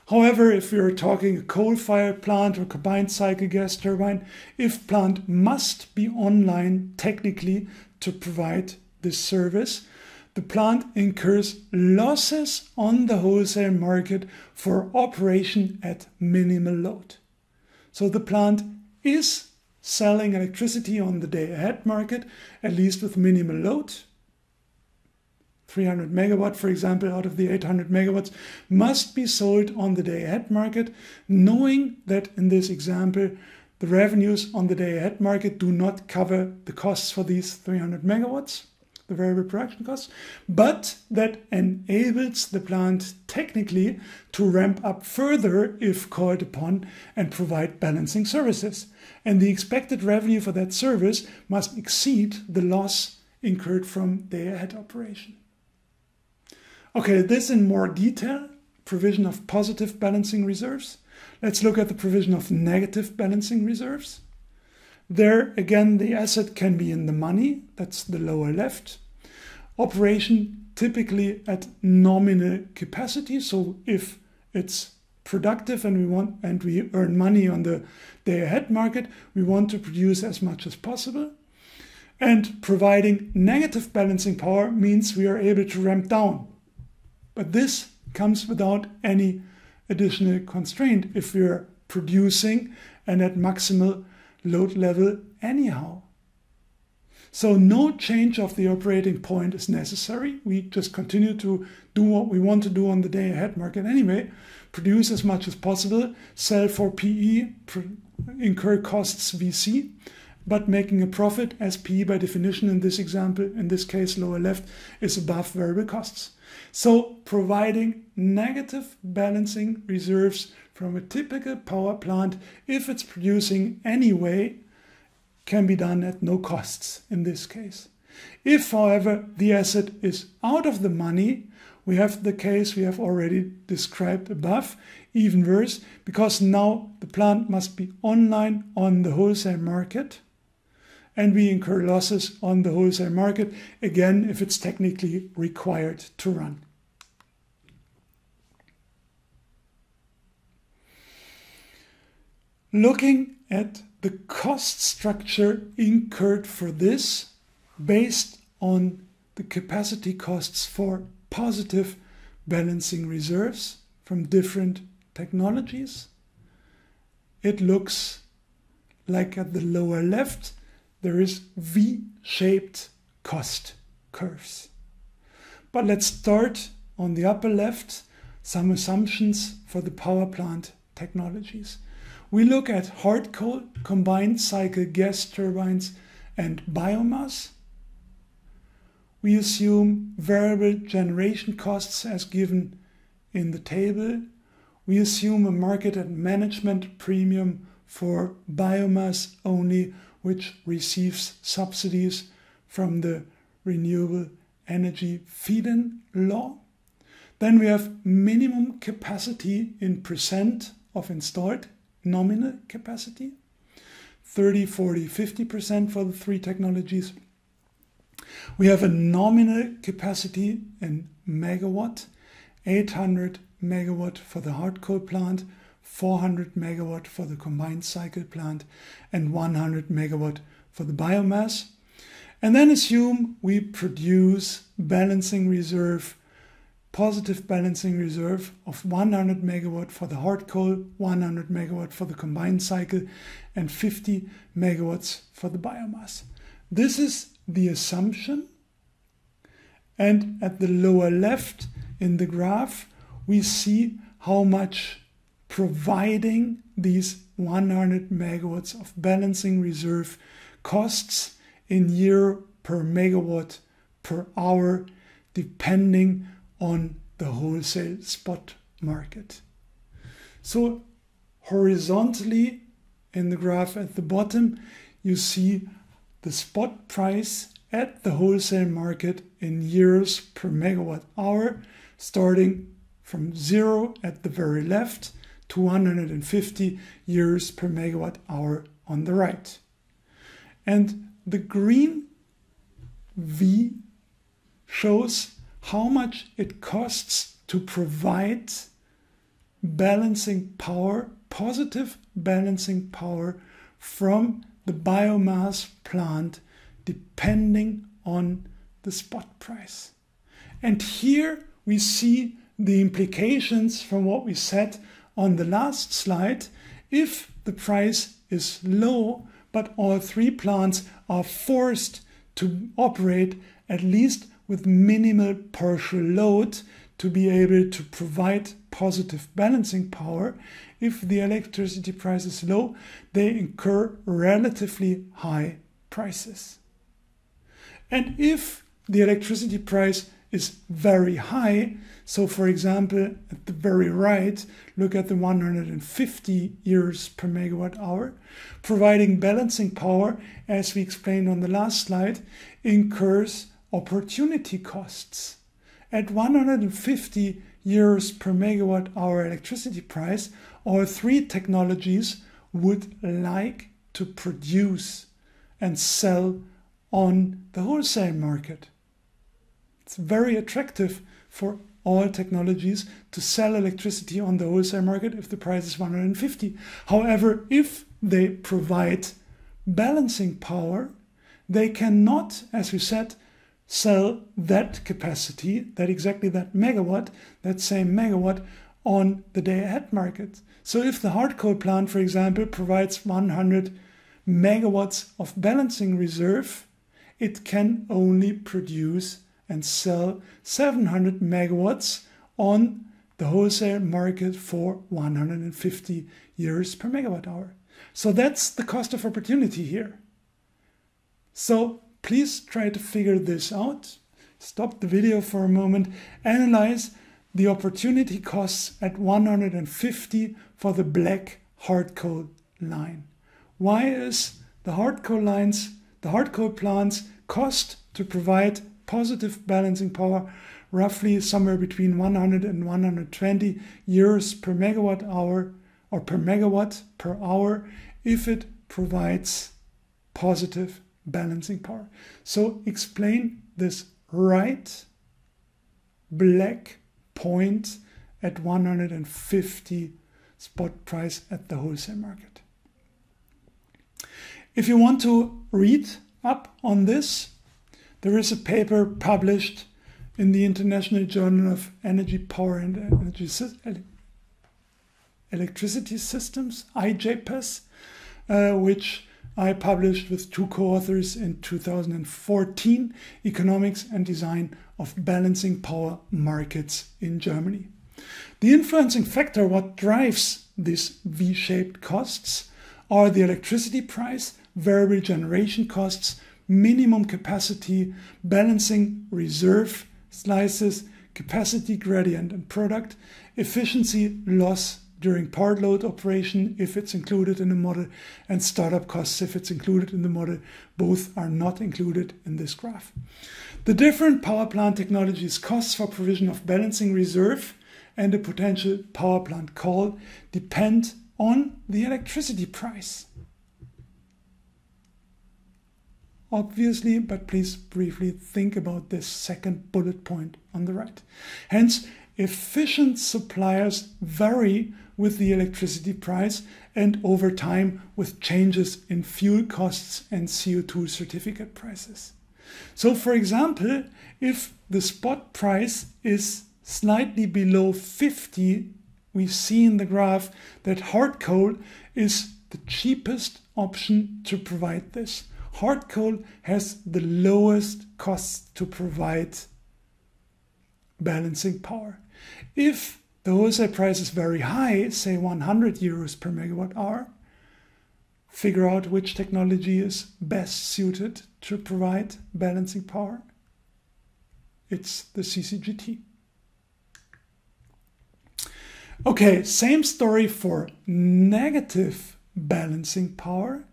However, if we are talking a coal-fired plant or combined cycle gas turbine, if plant must be online technically to provide this service, the plant incurs losses on the wholesale market for operation at minimal load. So the plant is selling electricity on the day-ahead market, at least with minimal load. 300 megawatt, for example, out of the 800 megawatts must be sold on the day-ahead market, knowing that in this example, the revenues on the day-ahead market do not cover the costs for these 300 megawatts, the variable production costs, but that enables the plant technically to ramp up further if called upon and provide balancing services. And the expected revenue for that service must exceed the loss incurred from day-ahead operation. Okay, this in more detail, provision of positive balancing reserves. Let's look at the provision of negative balancing reserves. There, again, the asset can be in the money, that's the lower left. Operation typically at nominal capacity, so if it's productive and we earn money on the day-ahead market, we want to produce as much as possible. And providing negative balancing power means we are able to ramp down. But this comes without any additional constraint if we're producing and at maximal load level anyhow. So no change of the operating point is necessary. We just continue to do what we want to do on the day-ahead market anyway, produce as much as possible, sell for PE, incur costs VC, but making a profit as PE by definition in this example, in this case lower left, is above variable costs. So providing negative balancing reserves from a typical power plant, if it's producing anyway, can be done at no costs in this case. If, however, the asset is out of the money, we have the case we have already described above, even worse, because now the plant must be online on the wholesale market, and we incur losses on the wholesale market, again, if it's technically required to run. Looking at the cost structure incurred for this, based on the capacity costs for positive balancing reserves from different technologies, it looks like at the lower left, there is V-shaped cost curves. But let's start on the upper left, some assumptions for the power plant technologies. We look at hard coal, combined cycle gas turbines, and biomass. We assume variable generation costs as given in the table. We assume a market and management premium for biomass only, which receives subsidies from the Renewable Energy Feed-in law. Then we have minimum capacity in percent of installed nominal capacity, 30, 40, 50% for the three technologies. We have a nominal capacity in megawatt, 800 megawatt for the hard coal plant, 400 megawatt for the combined cycle plant, and 100 megawatt for the biomass. And then assume we produce balancing reserve, positive balancing reserve of 100 megawatt for the hard coal, 100 megawatt for the combined cycle, and 50 megawatts for the biomass. This is the assumption. And at the lower left in the graph, we see how much providing these 100 megawatts of balancing reserve costs in year per megawatt per hour, depending on the wholesale spot market. So horizontally in the graph at the bottom, you see the spot price at the wholesale market in euros per megawatt hour, starting from 0 at the very left to 150 euros per megawatt hour on the right. And the green V shows how much it costs to provide balancing power, positive balancing power from the biomass plant depending on the spot price. And here we see the implications from what we said on the last slide. If the price is low, but all three plants are forced to operate at least with minimal partial load to be able to provide positive balancing power, if the electricity price is low, they incur relatively high prices. And if the electricity price is very high, so for example, at the very right, look at the 150 euros per megawatt hour, providing balancing power, as we explained on the last slide, incurs opportunity costs. At 150 euros per megawatt hour electricity price, all three technologies would like to produce and sell on the wholesale market. It's very attractive for all technologies to sell electricity on the wholesale market if the price is 150. However, if they provide balancing power, they cannot, as we said, sell that capacity, that megawatt, that same megawatt on the day-ahead market. So if the hard coal plant, for example, provides 100 megawatts of balancing reserve, it can only produce and sell 700 megawatts on the wholesale market for 150 euros per megawatt hour. So that's the cost of opportunity here. So please try to figure this out. Stop the video for a moment. Analyze the opportunity costs at 150 for the black hard coal line. Why is the hard coal plants cost to provide positive balancing power roughly somewhere between 100 and 120 euros per megawatt hour or per megawatt per hour if it provides positive balancing power? So explain this right black point at 150 spot price at the wholesale market. If you want to read up on this, there is a paper published in the International Journal of Energy, Power and Electricity Systems, IJPES, which I published with two co-authors in 2014, Economics and Design of Balancing Power Markets in Germany. The influencing factor, what drives these V-shaped costs, are the electricity price, variable generation costs, minimum capacity, balancing reserve slices, capacity gradient and product, efficiency loss during part load operation if it's included in the model, and startup costs if it's included in the model. Both are not included in this graph. The different power plant technologies' costs for provision of balancing reserve and a potential power plant call depend on the electricity price. Obviously, but please briefly think about this second bullet point on the right. Hence, efficient suppliers vary with the electricity price and over time with changes in fuel costs and CO2 certificate prices. So, for example, if the spot price is slightly below 50, we see in the graph that hard coal is the cheapest option to provide this. Hard coal has the lowest costs to provide balancing power. If the wholesale price is very high, say 100 euros per megawatt hour, figure out which technology is best suited to provide balancing power. It's the CCGT. Okay, same story for negative balancing power.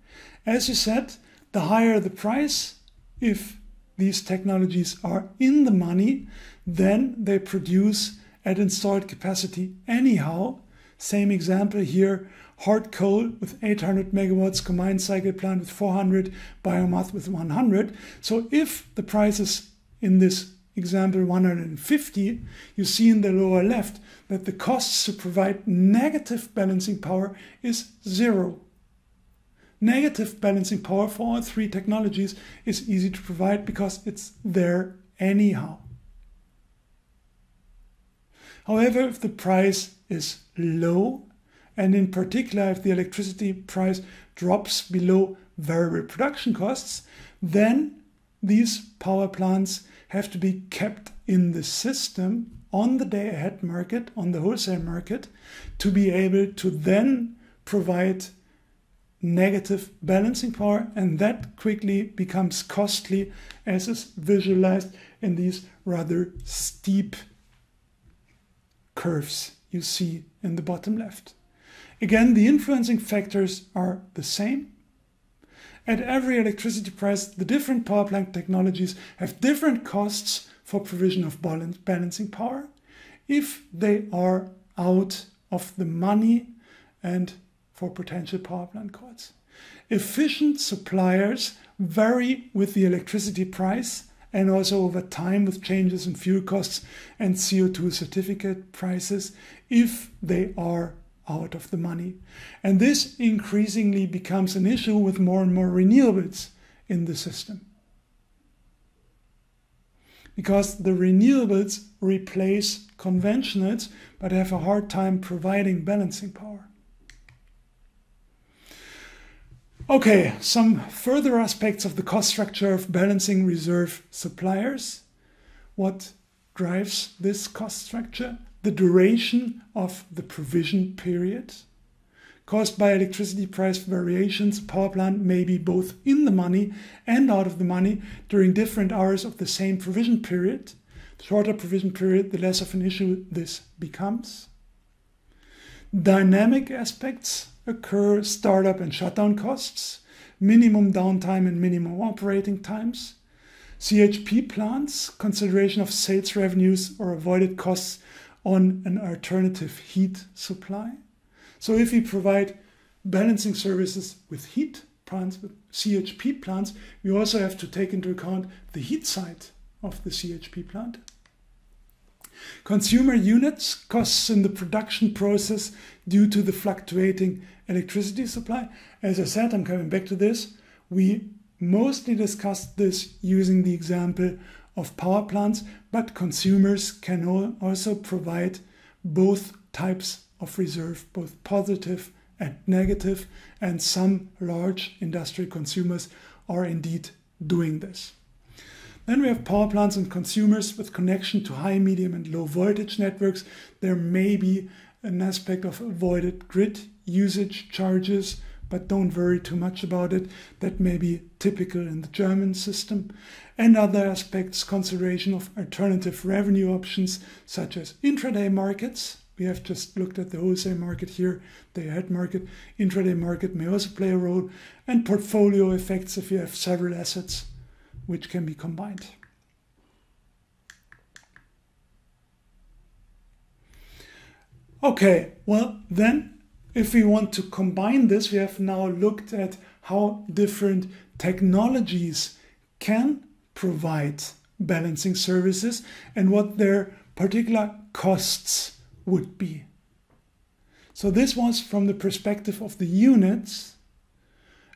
As you said, the higher the price, if these technologies are in the money, then they produce at installed capacity anyhow. Same example here, hard coal with 800 megawatts, combined cycle plant with 400, biomass with 100. So if the price is in this example 150, you see in the lower left that the costs to provide negative balancing power is 0. Negative balancing power for all three technologies is easy to provide because it's there anyhow. However, if the price is low, and in particular if the electricity price drops below variable production costs, then these power plants have to be kept in the system on the day-ahead market, on the wholesale market, to be able to then provide negative balancing power, and that quickly becomes costly, as is visualized in these rather steep curves you see in the bottom left. Again, the influencing factors are the same. At every electricity price, the different power plant technologies have different costs for provision of balancing power if they are out of the money and for potential power plant costs. Efficient suppliers vary with the electricity price and also over time with changes in fuel costs and CO2 certificate prices if they are out of the money. And this increasingly becomes an issue with more and more renewables in the system, because the renewables replace conventionals but have a hard time providing balancing power. Okay, some further aspects of the cost structure of balancing reserve suppliers. What drives this cost structure? The duration of the provision period. Caused by electricity price variations, a power plant may be both in the money and out of the money during different hours of the same provision period. The shorter provision period, the less of an issue this becomes. Dynamic aspects occur: startup and shutdown costs, minimum downtime and minimum operating times. CHP plants, consideration of sales revenues or avoided costs on an alternative heat supply. So if we provide balancing services with heat plants, with CHP plants, we also have to take into account the heat side of the CHP plant. Consumer units, costs in the production process due to the fluctuating electricity supply. As I said, I'm coming back to this. We mostly discussed this using the example of power plants, but consumers can also provide both types of reserve, both positive and negative, and some large industrial consumers are indeed doing this. Then we have power plants and consumers with connection to high, medium and low voltage networks. There may be an aspect of avoided grid usage charges, but don't worry too much about it. That may be typical in the German system. And other aspects, consideration of alternative revenue options, such as intraday markets. We have just looked at the wholesale market here, the day-ahead market. Intraday market may also play a role. And portfolio effects if you have several assets which can be combined. Okay, well then, if we want to combine this, we have now looked at how different technologies can provide balancing services and what their particular costs would be. So this was from the perspective of the units,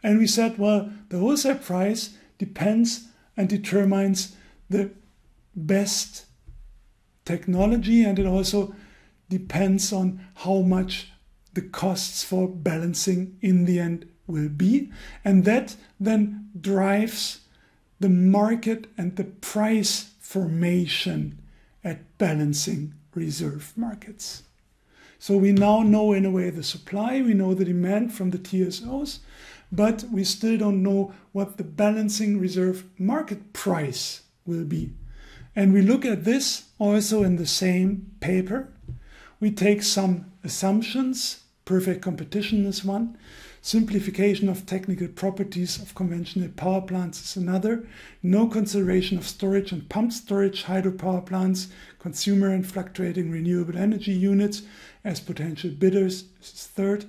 and we said, well, the wholesale price depends and determines the best technology, and it also depends on how much the costs for balancing in the end will be. And that then drives the market and the price formation at balancing reserve markets. So we now know in a way the supply, we know the demand from the TSOs, but we still don't know what the balancing reserve market price will be. And we look at this also in the same paper. we take some assumptions. Perfect competition is one. Simplification of technical properties of conventional power plants is another. No consideration of storage and pumped storage hydropower plants, consumer and fluctuating renewable energy units as potential bidders is third.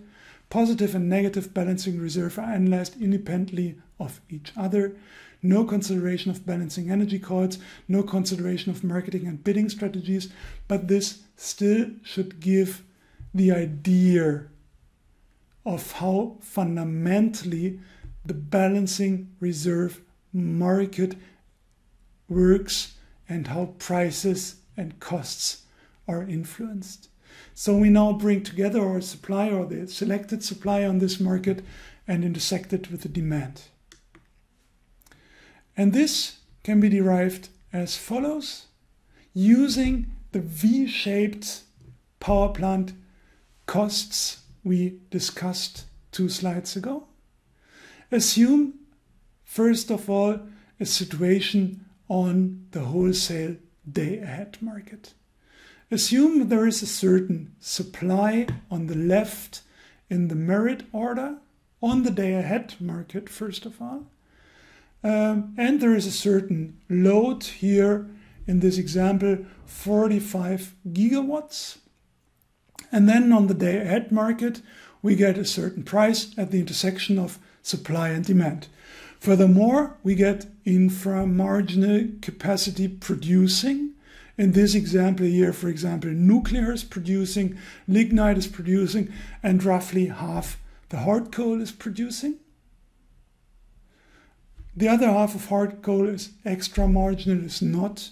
Positive and negative balancing reserve are analyzed independently of each other. No consideration of balancing energy calls, no consideration of marketing and bidding strategies, but this still should give the idea of how fundamentally the balancing reserve market works and how prices and costs are influenced. So we now bring together our supply or the selected supply on this market and intersect it with the demand. And this can be derived as follows, using the V-shaped power plant costs we discussed 2 slides ago. Assume, first of all, a situation on the wholesale day-ahead market. Assume there is a certain supply on the left in the merit order on the day-ahead market, first of all. And there is a certain load here, in this example, 45 gigawatts. And then on the day-ahead market, we get a certain price at the intersection of supply and demand. Furthermore, we get inframarginal capacity producing. In this example here, for example, nuclear is producing, lignite is producing, and roughly half the hard coal is producing. The other half of hard coal is extramarginal, is not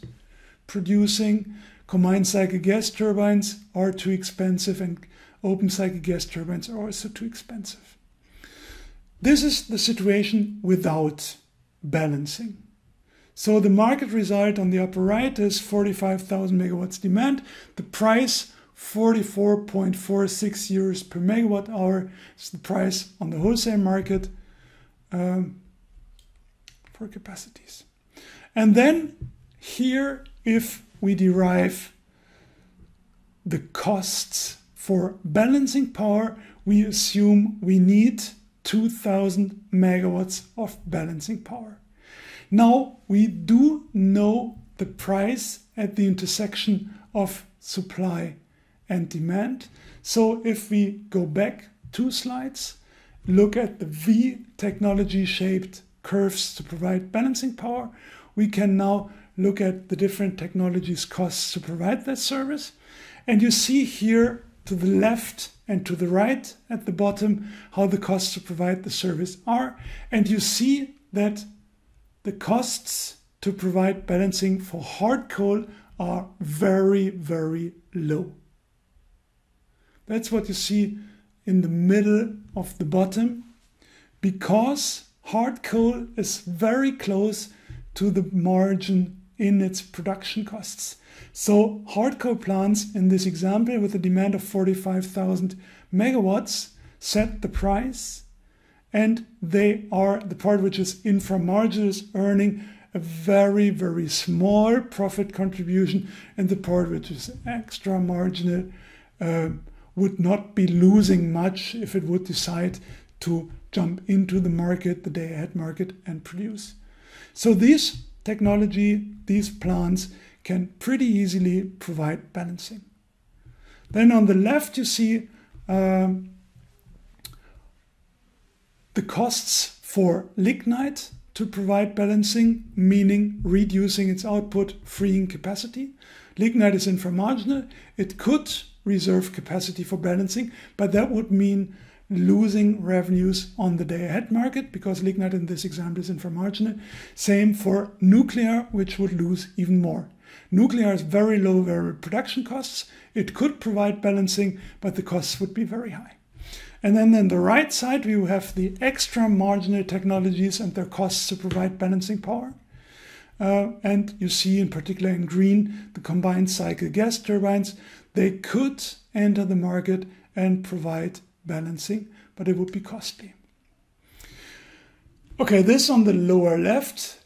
producing. Combined cycle gas turbines are too expensive, and open cycle gas turbines are also too expensive. This is the situation without balancing. So the market result on the upper right is 45,000 megawatts demand. The price 44.46 euros per megawatt hour is the price on the wholesale market for capacities. And then here, if we derive the costs for balancing power, we assume we need 2,000 megawatts of balancing power. Now, we do know the price at the intersection of supply and demand. So if we go back 2 slides, look at the V technology shaped curves to provide balancing power, we can now look at the different technologies' costs to provide that service. And you see here to the left and to the right at the bottom how the costs to provide the service are. And you see that the costs to provide balancing for hard coal are very, very low. That's what you see in the middle of the bottom, because hard coal is very close to the margin in its production costs. So hard coal plants in this example with a demand of 45,000 megawatts set the price, and they are the part which is inframarginal is earning a very, very small profit contribution, and the part which is extra marginal would not be losing much if it would decide to jump into the market, the day-ahead market, and produce. So these technology, these plants can pretty easily provide balancing. Then on the left you see the costs for lignite to provide balancing, meaning reducing its output, freeing capacity. Lignite is inframarginal. It could reserve capacity for balancing, but that would mean losing revenues on the day-ahead market because lignite in this example is inframarginal. Same for nuclear, which would lose even more. Nuclear has very low variable production costs. It could provide balancing, but the costs would be very high. And then on the right side, we have the extra marginal technologies and their costs to provide balancing power. And you see in particular in green, the combined cycle gas turbines. They could enter the market and provide balancing, but it would be costly. Okay, this on the lower left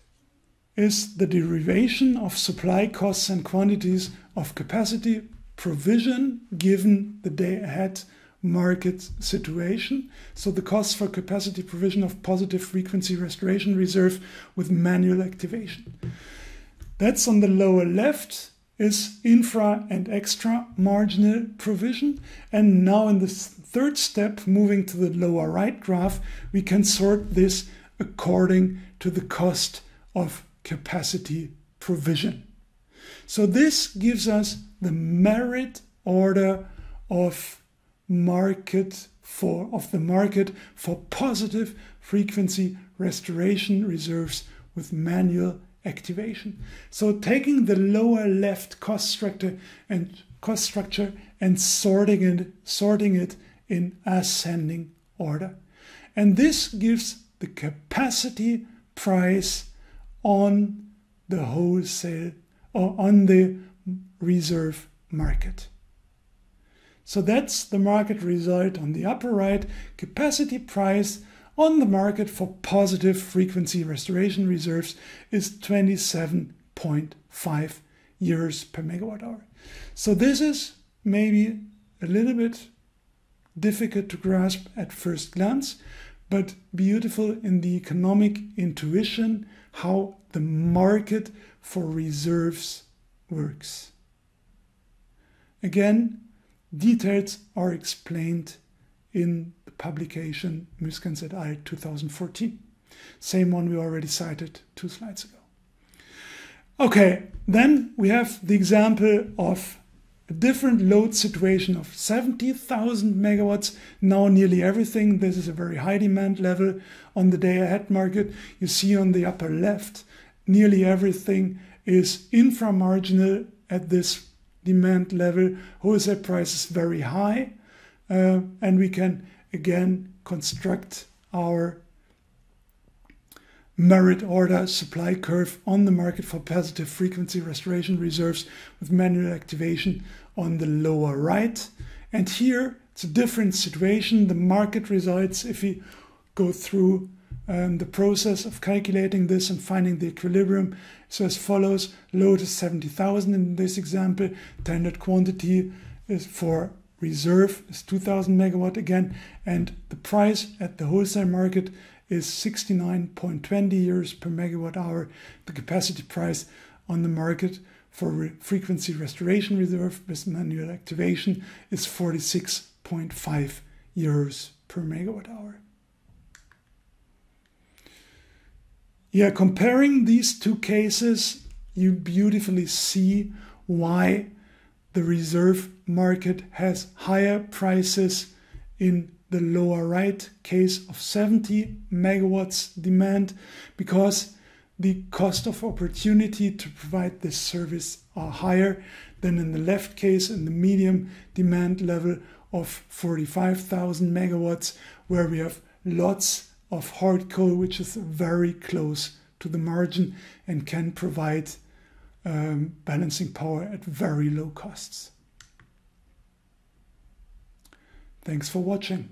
is the derivation of supply costs and quantities of capacity provision given the day ahead market situation. So the cost for capacity provision of positive frequency restoration reserve with manual activation. That's on the lower left is infra and extra marginal provision. And now in the third step, moving to the lower right graph, we can sort this according to the cost of capacity provision. So this gives us the merit order of the market for positive frequency restoration reserves with manual activation. So taking the lower left cost structure and sorting it in ascending order. And this gives the capacity price on the wholesale or on the reserve market. So that's the market result on the upper right. Capacity price on the market for positive frequency restoration reserves is 27.5 euros per megawatt hour. So this is maybe a little bit difficult to grasp at first glance, but beautiful in the economic intuition how the market for reserves works. Again, details are explained in the publication Muskens et al. 2014. Same one we already cited 2 slides ago. Okay, then we have the example of a different load situation of 70,000 megawatts. Now nearly everything, this is a very high demand level on the day ahead market. You see on the upper left, nearly everything is inframarginal at this demand level. Wholesale price is very high, and we can again construct our merit order supply curve on the market for positive frequency restoration reserves with manual activation on the lower right. And here it's a different situation. The market results, if we go through the process of calculating this and finding the equilibrium, so as follows: load is 70,000 in this example, standard quantity is for reserve is 2,000 megawatt again, and the price at the wholesale market is 69.20 euros per megawatt hour. The capacity price on the market for frequency restoration reserve with manual activation is 46.5 euros per megawatt hour. Yeah, comparing these two cases, you beautifully see why the reserve market has higher prices in the lower right case of 70 megawatts demand, because the cost of opportunity to provide this service are higher than in the left case in the medium demand level of 45,000 megawatts, where we have lots of hard coal, which is very close to the margin and can provide balancing power at very low costs. Thanks for watching.